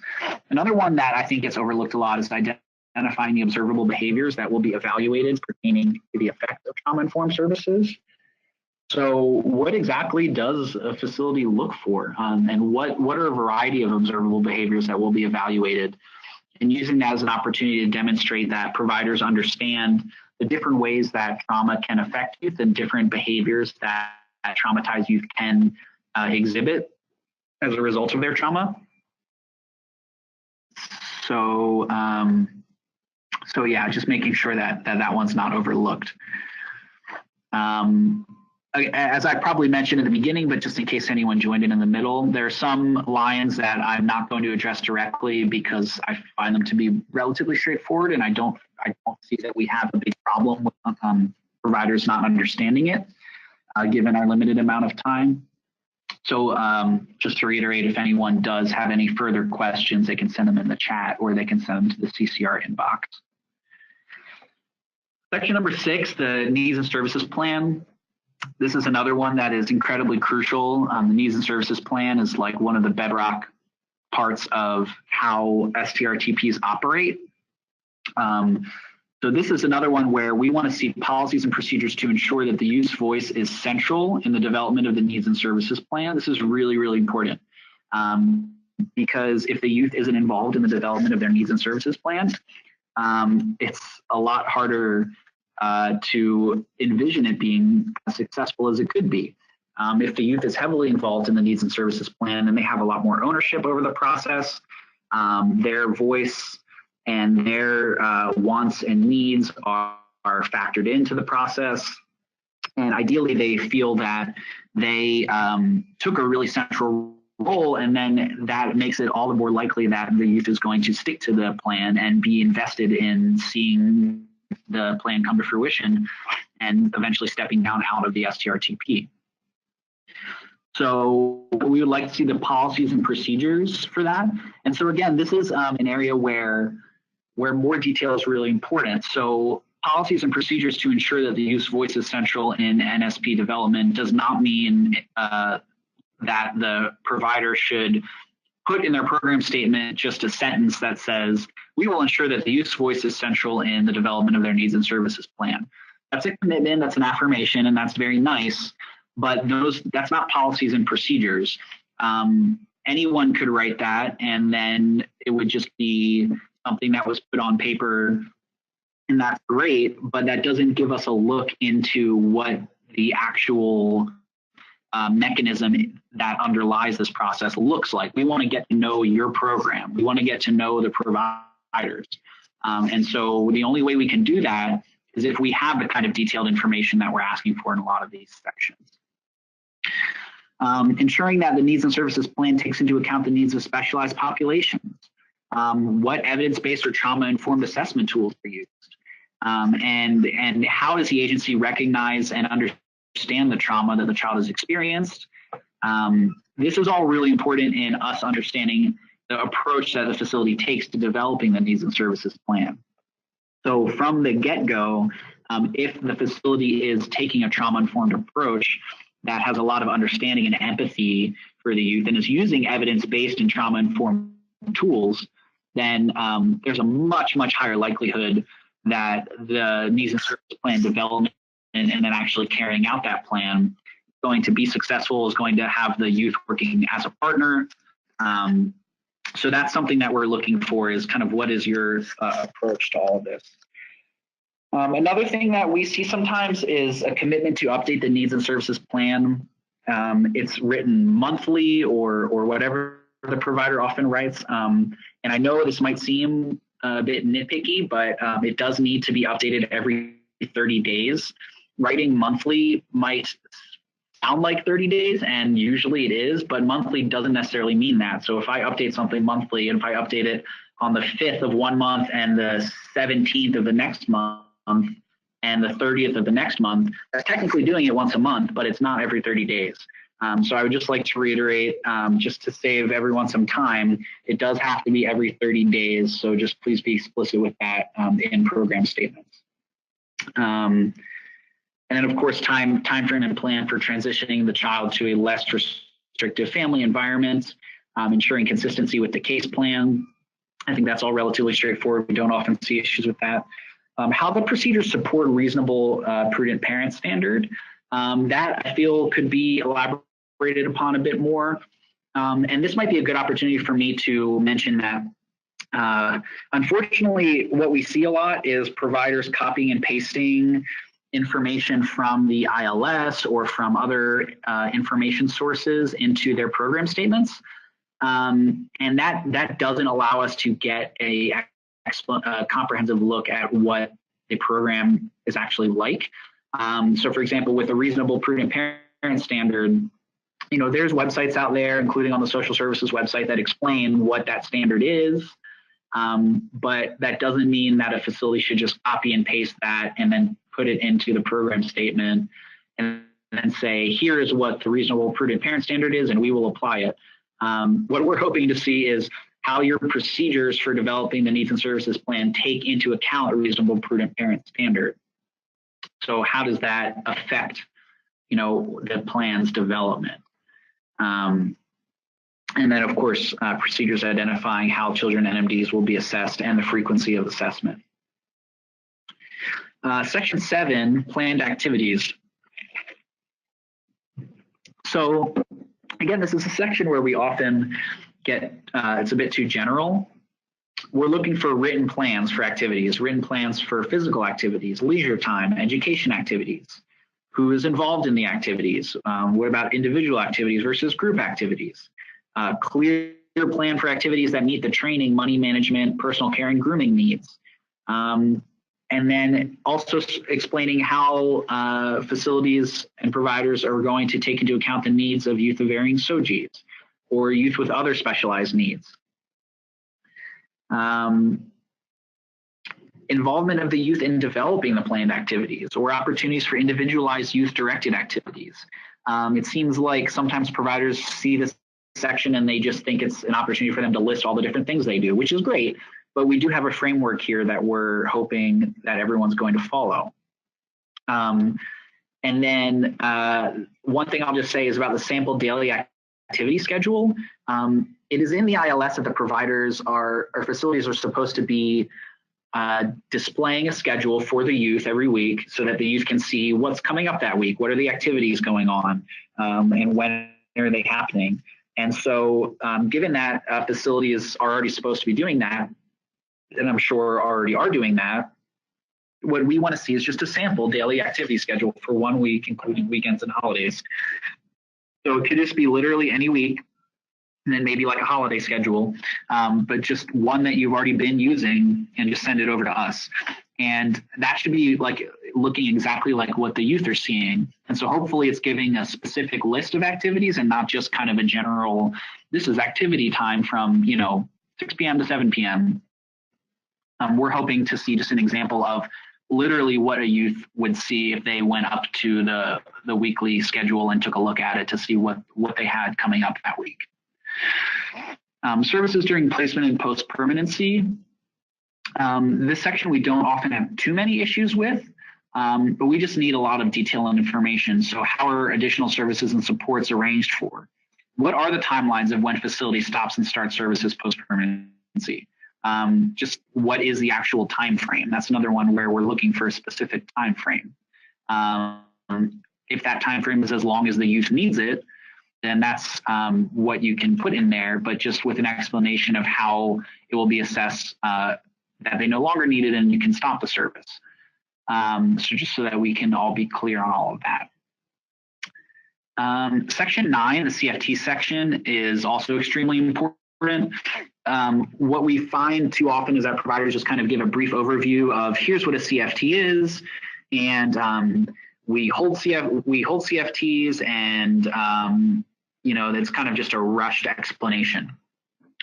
Another one that I think gets overlooked a lot is identifying the observable behaviors that will be evaluated pertaining to the effect of trauma-informed services. So what exactly does a facility look for? And what are a variety of observable behaviors that will be evaluated? And using that as an opportunity to demonstrate that providers understand the different ways that trauma can affect youth and different behaviors that traumatized youth can exhibit as a result of their trauma. So, so yeah, just making sure that one's not overlooked. As I probably mentioned at the beginning, but just in case anyone joined in the middle, there are some lines that I'm not going to address directly because I find them to be relatively straightforward, and I don't see that we have a big problem with providers not understanding it, given our limited amount of time. So just to reiterate, if anyone does have any further questions, they can send them in the chat or they can send them to the CCR inbox. Section number 6, the needs and services plan. This is another one that is incredibly crucial. The needs and services plan is like one of the bedrock parts of how STRTPs operate. So this is another one where we want to see policies and procedures to ensure that the youth's voice is central in the development of the needs and services plan. This is really, really important because if the youth isn't involved in the development of their needs and services plan, it's a lot harder to envision it being as successful as it could be. If the youth is heavily involved in the needs and services plan, then they have a lot more ownership over the process. Their voice and their wants and needs are factored into the process. And ideally, they feel that they took a really central role, and then that makes it all the more likely that the youth is going to stick to the plan and be invested in seeing the plan come to fruition and eventually stepping down out of the STRTP. So we would like to see the policies and procedures for that. And so again, this is an area where more detail is really important. So policies and procedures to ensure that the youth's voice is central in NSP development does not mean that the provider should put in their program statement just a sentence that says, we will ensure that the youth's voice is central in the development of their needs and services plan. That's a commitment, that's an affirmation, and that's very nice, but that's not policies and procedures. Anyone could write that, and then it would just be something that was put on paper, and that's great, but that doesn't give us a look into what the actual mechanism that underlies this process looks like. We want to get to know your program. We want to get to know the providers. And so the only way we can do that is if we have the kind of detailed information that we're asking for in a lot of these sections. Ensuring that the needs and services plan takes into account the needs of specialized populations. What evidence-based or trauma-informed assessment tools are used? And how does the agency recognize and understand the trauma that the child has experienced? This is all really important in us understanding the approach that the facility takes to developing the needs and services plan. So from the get-go, if the facility is taking a trauma-informed approach that has a lot of understanding and empathy for the youth and is using evidence-based and trauma-informed tools, then there's a much, much higher likelihood that the needs and services plan development and then actually carrying out that plan is going to be successful, is going to have the youth working as a partner. So that's something that we're looking for, is kind of what is your approach to all of this. Another thing that we see sometimes is a commitment to update the needs and services plan. It's written monthly or whatever the provider often writes. And I know this might seem a bit nitpicky, but it does need to be updated every 30 days. Writing monthly might sound like 30 days, and usually it is, but monthly doesn't necessarily mean that. So if I update something monthly, and if I update it on the 5th of one month and the 17th of the next month and the 30th of the next month, that's technically doing it once a month, but it's not every 30 days. So I would just like to reiterate, just to save everyone some time, it does have to be every 30 days. So just please be explicit with that in program statements. And then, of course, time frame and plan for transitioning the child to a less restrictive family environment, ensuring consistency with the case plan. I think that's all relatively straightforward. We don't often see issues with that. How the procedures support reasonable, prudent parent standard. That I feel could be elaborated upon a bit more. And this might be a good opportunity for me to mention that unfortunately, what we see a lot is providers copying and pasting information from the ILS or from other information sources into their program statements. And that doesn't allow us to get a comprehensive look at what the program is actually like. So for example, with a reasonable prudent parent standard, there's websites out there, including on the social services website, that explain what that standard is. But that doesn't mean that a facility should just copy and paste that and then put it into the program statement and then say, here is what the reasonable prudent parent standard is, and we will apply it. What we're hoping to see is how your procedures for developing the needs and services plan take into account a reasonable prudent parent standard. So how does that affect, the plan's development? And then, of course, procedures identifying how children NMDs will be assessed and the frequency of assessment. Section 7, planned activities. So again, this is a section where we often get, it's a bit too general. We're looking for written plans for activities, written plans for physical activities, leisure time, education activities. Who is involved in the activities? What about individual activities versus group activities? Clear plan for activities that meet the training, money management, personal care, and grooming needs. And then also explaining how facilities and providers are going to take into account the needs of youth of varying SOGIs or youth with other specialized needs. Involvement of the youth in developing the planned activities or opportunities for individualized youth-directed activities. It seems like sometimes providers see this section and they just think it's an opportunity for them to list all the different things they do, which is great, but we do have a framework here that we're hoping that everyone's going to follow. And then one thing I'll just say is about the sample daily activity schedule. It is in the ILS that the providers or facilities are supposed to be displaying a schedule for the youth every week so that the youth can see what's coming up that week, what are the activities going on, and when are they happening. And so given that facilities are already supposed to be doing that, and I'm sure already are doing that, what we want to see is just a sample daily activity schedule for 1 week, including weekends and holidays. So it could just be literally any week, and then maybe like a holiday schedule, but just one that you've already been using and just send it over to us. And that should be like looking exactly like what the youth are seeing. And so hopefully it's giving a specific list of activities and not just kind of a general, this is activity time from, 6 p.m. to 7 p.m. We're hoping to see just an example of literally what a youth would see if they went up to the weekly schedule and took a look at it to see what they had coming up that week. Services during placement and post-permanency. This section we don't often have too many issues with, but we just need a lot of detail and information. So how are additional services and supports arranged for? What are the timelines of when facility stops and starts services post-permanency? Just what is the actual time frame? That's another one where we're looking for a specific time frame. If that time frame is as long as the youth needs it, then that's what you can put in there, but just with an explanation of how it will be assessed that they no longer need it and you can stop the service. So just so that we can all be clear on all of that. Section 9, the CFT section, is also extremely important. What we find too often is that providers just kind of give a brief overview of here's what a CFT is, and we hold CFTs, and it's kind of just a rushed explanation.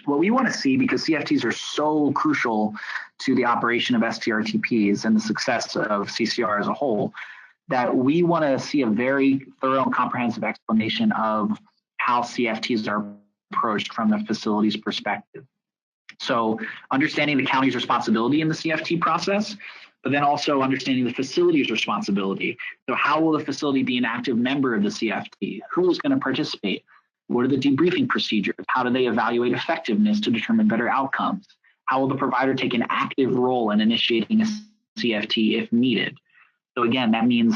What we want to see, because CFTs are so crucial to the operation of STRTPs and the success of CCR as a whole, that we want to see a very thorough and comprehensive explanation of how CFTs are approached from the facility's perspective. So understanding the county's responsibility in the CFT process, but then also understanding the facility's responsibility. So how will the facility be an active member of the CFT? Who is going to participate? What are the debriefing procedures? How do they evaluate effectiveness to determine better outcomes? How will the provider take an active role in initiating a CFT if needed? So again, that means,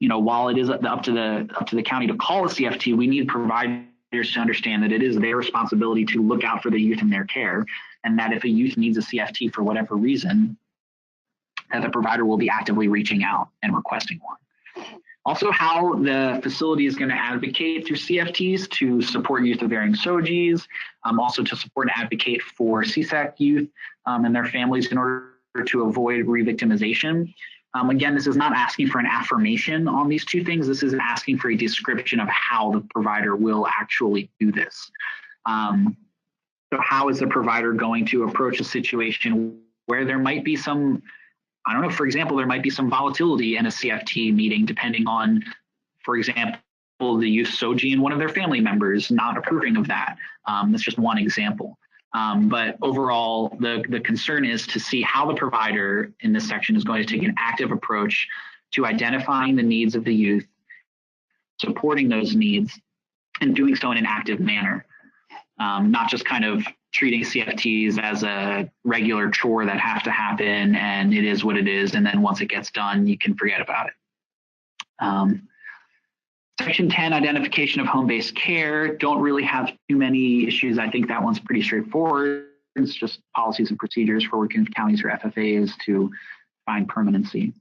while it is up to the county to call a CFT, we need providers to understand that it is their responsibility to look out for the youth in their care, and that if a youth needs a CFT for whatever reason, that the provider will be actively reaching out and requesting one. Also, how the facility is going to advocate through CFTs to support youth with varying SOGIs, also to support and advocate for CSEC youth and their families in order to avoid re-victimization. Again, this is not asking for an affirmation on these two things. This is asking for a description of how the provider will actually do this. So how is the provider going to approach a situation where there might be some, I don't know, for example, there might be some volatility in a CFT meeting depending on, for example, the youth SOGI and one of their family members not approving of that. That's just one example. But overall, the concern is to see how the provider in this section is going to take an active approach to identifying the needs of the youth, supporting those needs, and doing so in an active manner, not just kind of treating CFTs as a regular chore that have to happen and it is what it is, and then once it gets done, you can forget about it. Section 10, identification of home-based care, don't really have too many issues. I think that one's pretty straightforward. It's just policies and procedures for working with counties or FFAs to find permanency.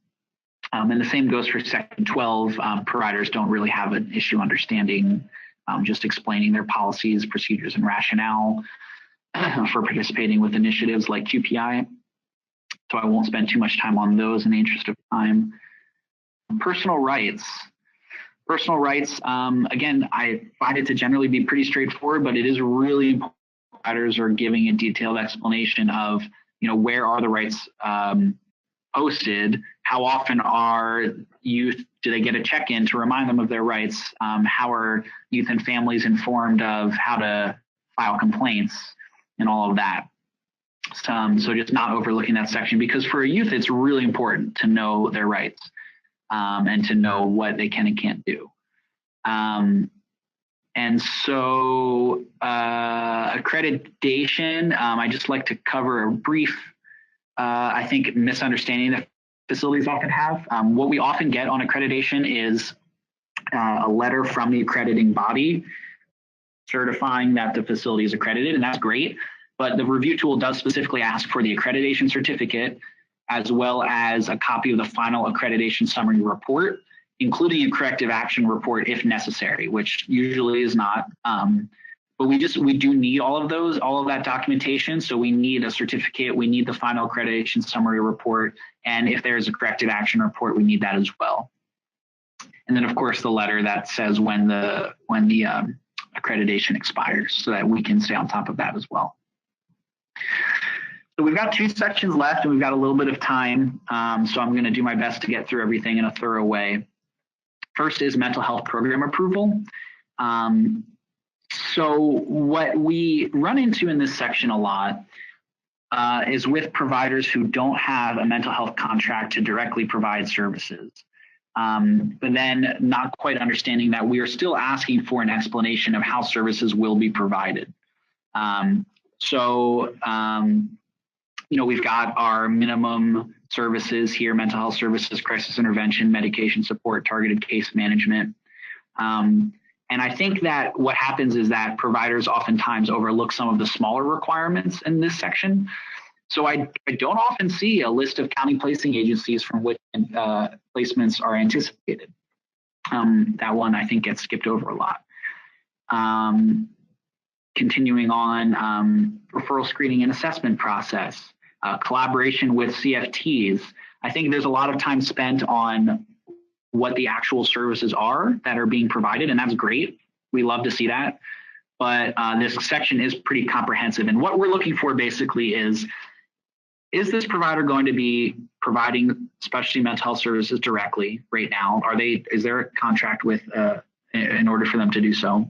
And the same goes for section 12. Providers don't really have an issue understanding, just explaining their policies, procedures, and rationale for participating with initiatives like QPI. So I won't spend too much time on those in the interest of time. Personal rights. Personal rights, again, I find it to generally be pretty straightforward, but it is really important. Providers are giving a detailed explanation of, where are the rights posted? How often are youth, do they get a check-in to remind them of their rights? How are youth and families informed of how to file complaints and all of that? So just not overlooking that section, because for a youth, it's really important to know their rights. And to know what they can and can't do. And so accreditation, I just like to cover a brief, I think, misunderstanding that facilities often have. What we often get on accreditation is a letter from the accrediting body certifying that the facility is accredited, and that's great. But the review tool does specifically ask for the accreditation certificate, as well as a copy of the final accreditation summary report, including a corrective action report if necessary, which usually is not. But we do need all of that documentation. So we need a certificate, we need the final accreditation summary report, and if there's a corrective action report, we need that as well. And then of course the letter that says when the accreditation expires, so that we can stay on top of that as well. So we've got 2 sections left and we've got a little bit of time. So I'm going to do my best to get through everything in a thorough way. First is mental health program approval. So what we run into in this section a lot is with providers who don't have a mental health contract to directly provide services, but then not quite understanding that we are still asking for an explanation of how services will be provided. We've got our minimum services here: mental health services, crisis intervention, medication support, targeted case management. And I think that what happens is that providers oftentimes overlook some of the smaller requirements in this section. So I don't often see a list of county placing agencies from which placements are anticipated. That one I think gets skipped over a lot. Continuing on, referral screening and assessment process, collaboration with CFTs. I think there's a lot of time spent on what the actual services are that are being provided, and that's great. We love to see that. But this section is pretty comprehensive. And what we're looking for basically is this provider going to be providing specialty mental health services directly right now? Is there a contract with in order for them to do so?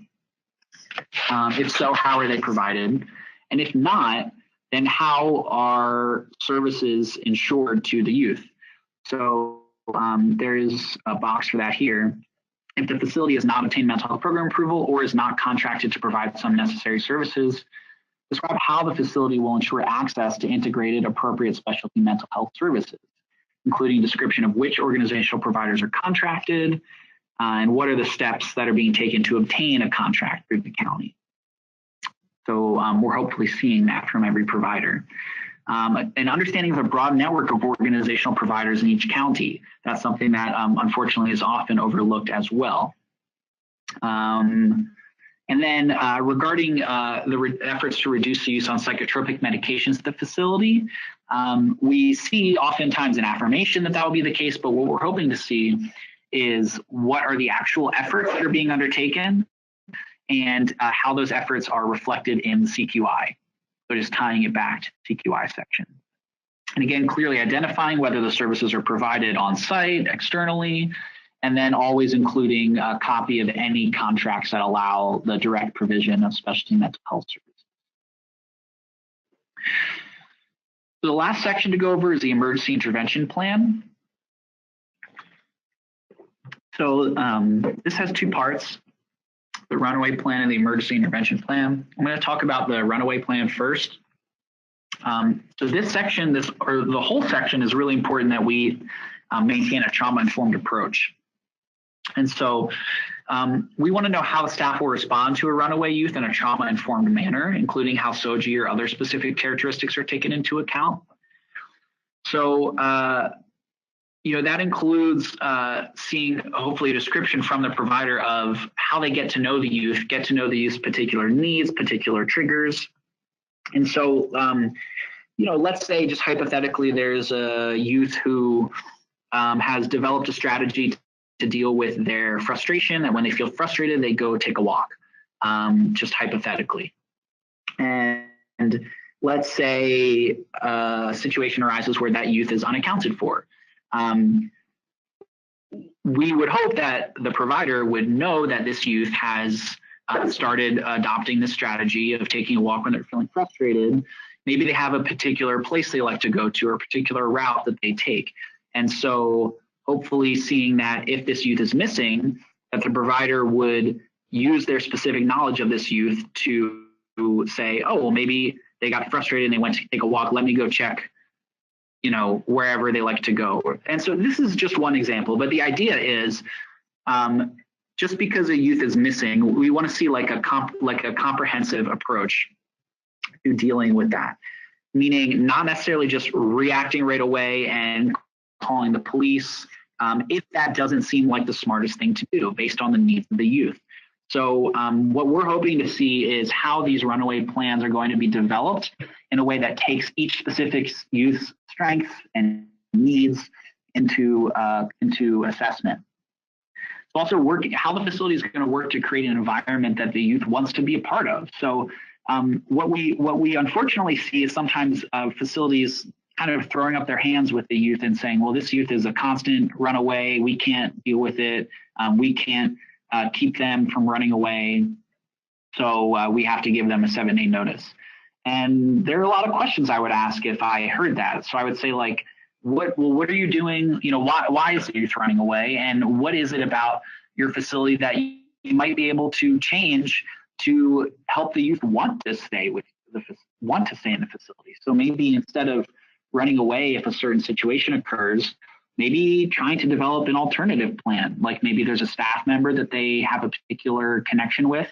If so, how are they provided? And if not, then how are services insured to the youth? So there is a box for that here. If the facility has not obtained mental health program approval or is not contracted to provide some necessary services, describe how the facility will ensure access to integrated, appropriate specialty mental health services. including description of which organizational providers are contracted, and what are the steps that are being taken to obtain a contract through the county. So we're hopefully seeing that from every provider. And understanding the broad network of organizational providers in each county. That's something that unfortunately is often overlooked as well. And then regarding the efforts to reduce the use on psychotropic medications at the facility, we see oftentimes an affirmation that that will be the case, but what we're hoping to see is what are the actual efforts that are being undertaken and how those efforts are reflected in the CQI. So just tying it back to the CQI section. And again, clearly identifying whether the services are provided on site, externally, and then always including a copy of any contracts that allow the direct provision of specialty mental health services. So the last section to go over is the emergency intervention plan. So this has two parts, the runaway plan and the emergency intervention plan. I'm going to talk about the runaway plan first. So this section, the whole section is really important that we maintain a trauma-informed approach. And so we want to know how the staff will respond to a runaway youth in a trauma-informed manner, including how SOGI or other specific characteristics are taken into account. So, that includes seeing hopefully a description from the provider of how they get to know the youth's particular needs, particular triggers. And so, let's say just hypothetically, there's a youth who has developed a strategy to deal with their frustration, that when they feel frustrated, they go take a walk, just hypothetically. And let's say a situation arises where that youth is unaccounted for. We would hope that the provider would know that this youth has started adopting this strategy of taking a walk when they're feeling frustrated. Maybe they have a particular place they like to go to or a particular route that they take. And so hopefully seeing that if this youth is missing, that the provider would use their specific knowledge of this youth to say, oh, well, maybe they got frustrated and they went to take a walk. Let me go check, wherever they like to go. And so this is just one example, but the idea is just because a youth is missing, we want to see like a comprehensive approach to dealing with that, meaning not necessarily just reacting right away and calling the police if that doesn't seem like the smartest thing to do based on the needs of the youth. So what we're hoping to see is how these runaway plans are going to be developed in a way that takes each specific youth's strengths and needs into assessment. So also how the facility is going to work to create an environment that the youth wants to be a part of. So what we unfortunately see is sometimes facilities kind of throwing up their hands with the youth and saying, well, this youth is a constant runaway. We can't deal with it. We can't keep them from running away. So we have to give them a 7-day notice. And there are a lot of questions I would ask if I heard that. So I would say, like, what are you doing? Why is the youth running away? And what is it about your facility that you might be able to change to help the youth want to stay in the facility? So maybe instead of running away if a certain situation occurs, maybe trying to develop an alternative plan. Like maybe there's a staff member that they have a particular connection with.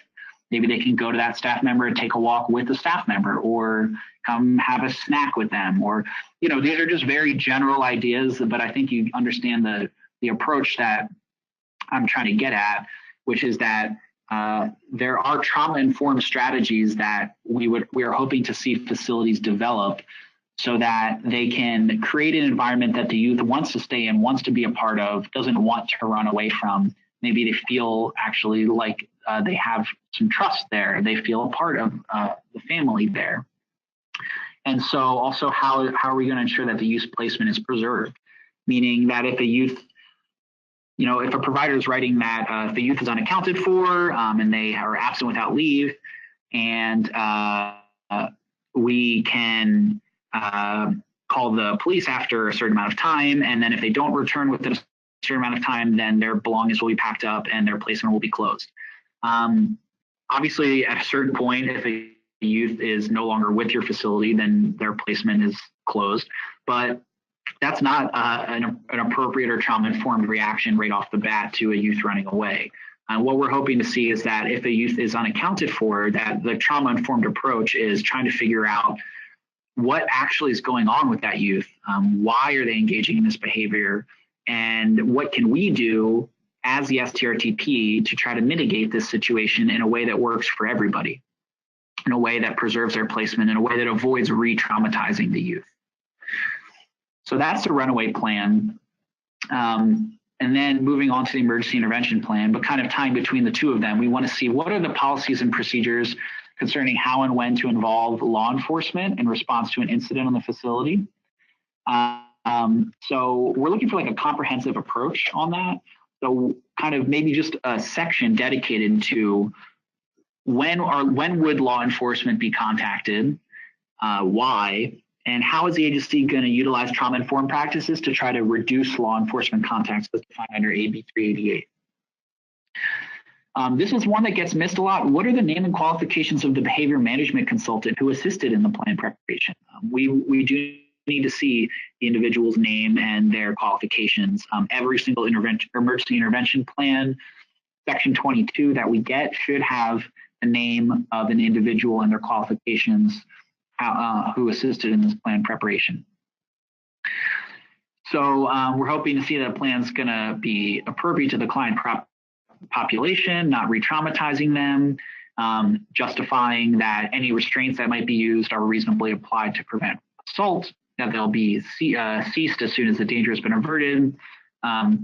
Maybe they can go to that staff member and take a walk with the staff member, or come have a snack with them. Or, these are just very general ideas, but I think you understand the approach that I'm trying to get at, which is that there are trauma-informed strategies that we are hoping to see facilities develop so that they can create an environment that the youth wants to stay in, wants to be a part of, doesn't want to run away from. Maybe they feel actually like they have some trust there. They feel a part of the family there. And so also how are we going to ensure that the youth placement is preserved? Meaning that if a youth, if a provider is writing that if the youth is unaccounted for and they are absent without leave, and we can call the police after a certain amount of time, and then if they don't return within a certain amount of time, then their belongings will be packed up and their placement will be closed. Obviously, at a certain point, if a youth is no longer with your facility, then their placement is closed. But that's not an appropriate or trauma-informed reaction right off the bat to a youth running away. What we're hoping to see is that if a youth is unaccounted for, that the trauma-informed approach is trying to figure out what actually is going on with that youth, why are they engaging in this behavior, and what can we do as the STRTP to try to mitigate this situation in a way that works for everybody, in a way that preserves their placement, in a way that avoids re-traumatizing the youth. So that's the runaway plan. And then moving on to the emergency intervention plan, but kind of tying between the two of them, we want to see what are the policies and procedures concerning how and when to involve law enforcement in response to an incident on the facility. So we're looking for like a comprehensive approach on that. So kind of maybe just a section dedicated to when would law enforcement be contacted, why, and how is the agency going to utilize trauma-informed practices to try to reduce law enforcement contacts as defined under AB 388. This is one that gets missed a lot. What are the name and qualifications of the behavior management consultant who assisted in the plan preparation? We do need to see the individual's name and their qualifications. Every single emergency intervention plan, section 22 that we get should have the name of an individual and their qualifications who assisted in this plan preparation. So we're hoping to see that a plan is going to be appropriate to the client population, not re-traumatizing them, justifying that any restraints that might be used are reasonably applied to prevent assault, that they'll be ceased as soon as the danger has been averted. A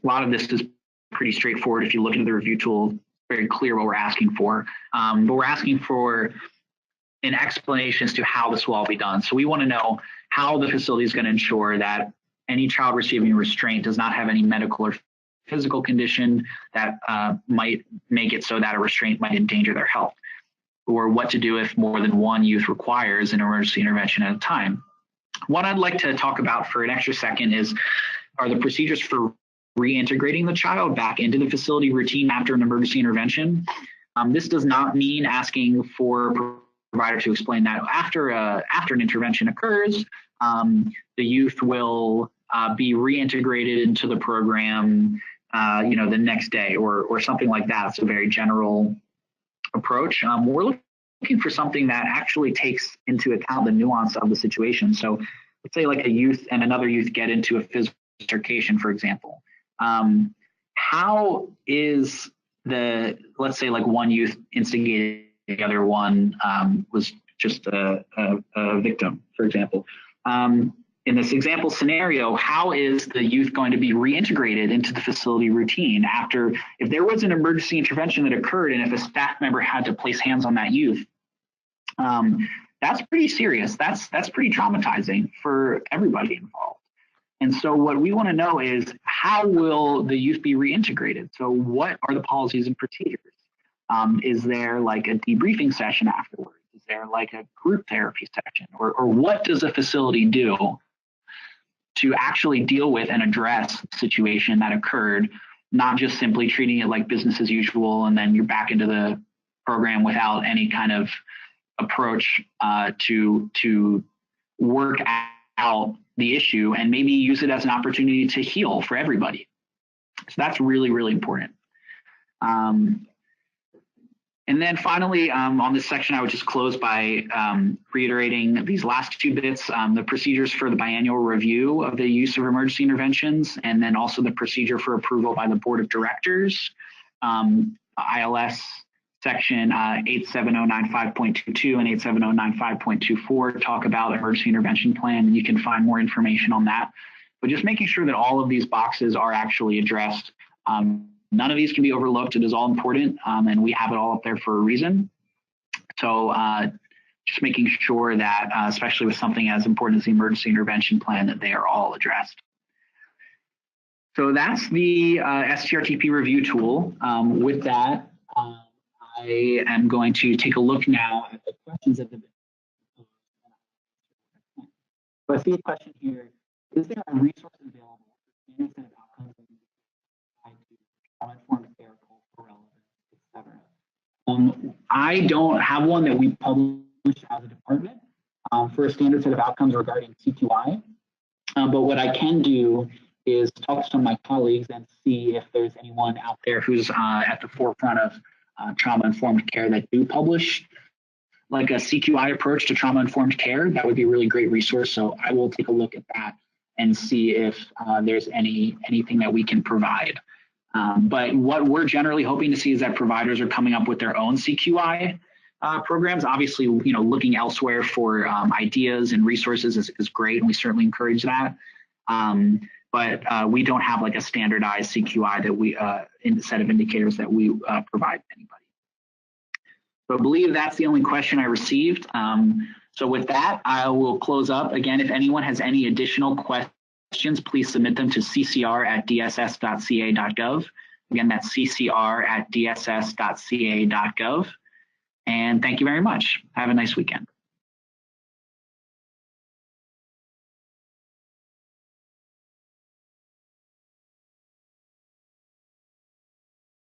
lot of this is pretty straightforward. If you look into the review tool, very clear what we're asking for. But we're asking for an explanation as to how this will all be done. So we want to know how the facility is going to ensure that any child receiving restraint does not have any medical or physical condition that might make it so that a restraint might endanger their health, or what to do if more than one youth requires an emergency intervention at a time. What I'd like to talk about for an extra second are the procedures for reintegrating the child back into the facility routine after an emergency intervention. This does not mean asking for a provider to explain that after an intervention occurs, the youth will be reintegrated into the program, the next day or something like that. It's a very general approach. We're looking for something that actually takes into account the nuance of the situation. So let's say like a youth and another youth get into a physical altercation, for example. How is let's say like one youth instigated, the other one was just a victim, for example. In this example scenario, how is the youth going to be reintegrated into the facility routine if there was an emergency intervention that occurred and if a staff member had to place hands on that youth? That's pretty serious. That's pretty traumatizing for everybody involved. And so what we want to know is, how will the youth be reintegrated? So what are the policies and procedures? Is there like a debriefing session afterwards? Is there like a group therapy session? Or what does a facility do to actually deal with and address the situation that occurred, not just simply treating it like business as usual and then you're back into the program without any kind of approach to work out the issue and maybe use it as an opportunity to heal for everybody. So that's really, really important. And then finally, on this section, I would just close by reiterating these last two bits, the procedures for the biannual review of the use of emergency interventions, and then also the procedure for approval by the board of directors. ILS section 87095.22 and 87095.24 talk about emergency intervention plan, and you can find more information on that. But just making sure that all of these boxes are actually addressed. None of these can be overlooked. It is all important, and we have it all up there for a reason. So just making sure that, especially with something as important as the emergency intervention plan, that they are all addressed. So that's the STRTP review tool. With that, I am going to take a look now at the questions that have been posed. So I see a question here. Is there a resource available for standard set of outcomes trauma-informed care, cultural relevance, etc.? I don't have one that we publish as a department for a standard set of outcomes regarding CQI. But what I can do is talk to some of my colleagues and see if there's anyone out there who's at the forefront of trauma-informed care that do publish like a CQI approach to trauma-informed care. That would be a really great resource. So I will take a look at that and see if there's anything that we can provide. But what we're generally hoping to see is that providers are coming up with their own CQI programs. Obviously, looking elsewhere for ideas and resources is great, and we certainly encourage that. But we don't have like a standardized CQI that we in the set of indicators that we provide anybody. So I believe that's the only question I received. So with that, I will close up. Again, if anyone has any additional questions, please submit them to ccr@dss.ca.gov. Again, that's ccr@dss.ca.gov. And thank you very much. Have a nice weekend.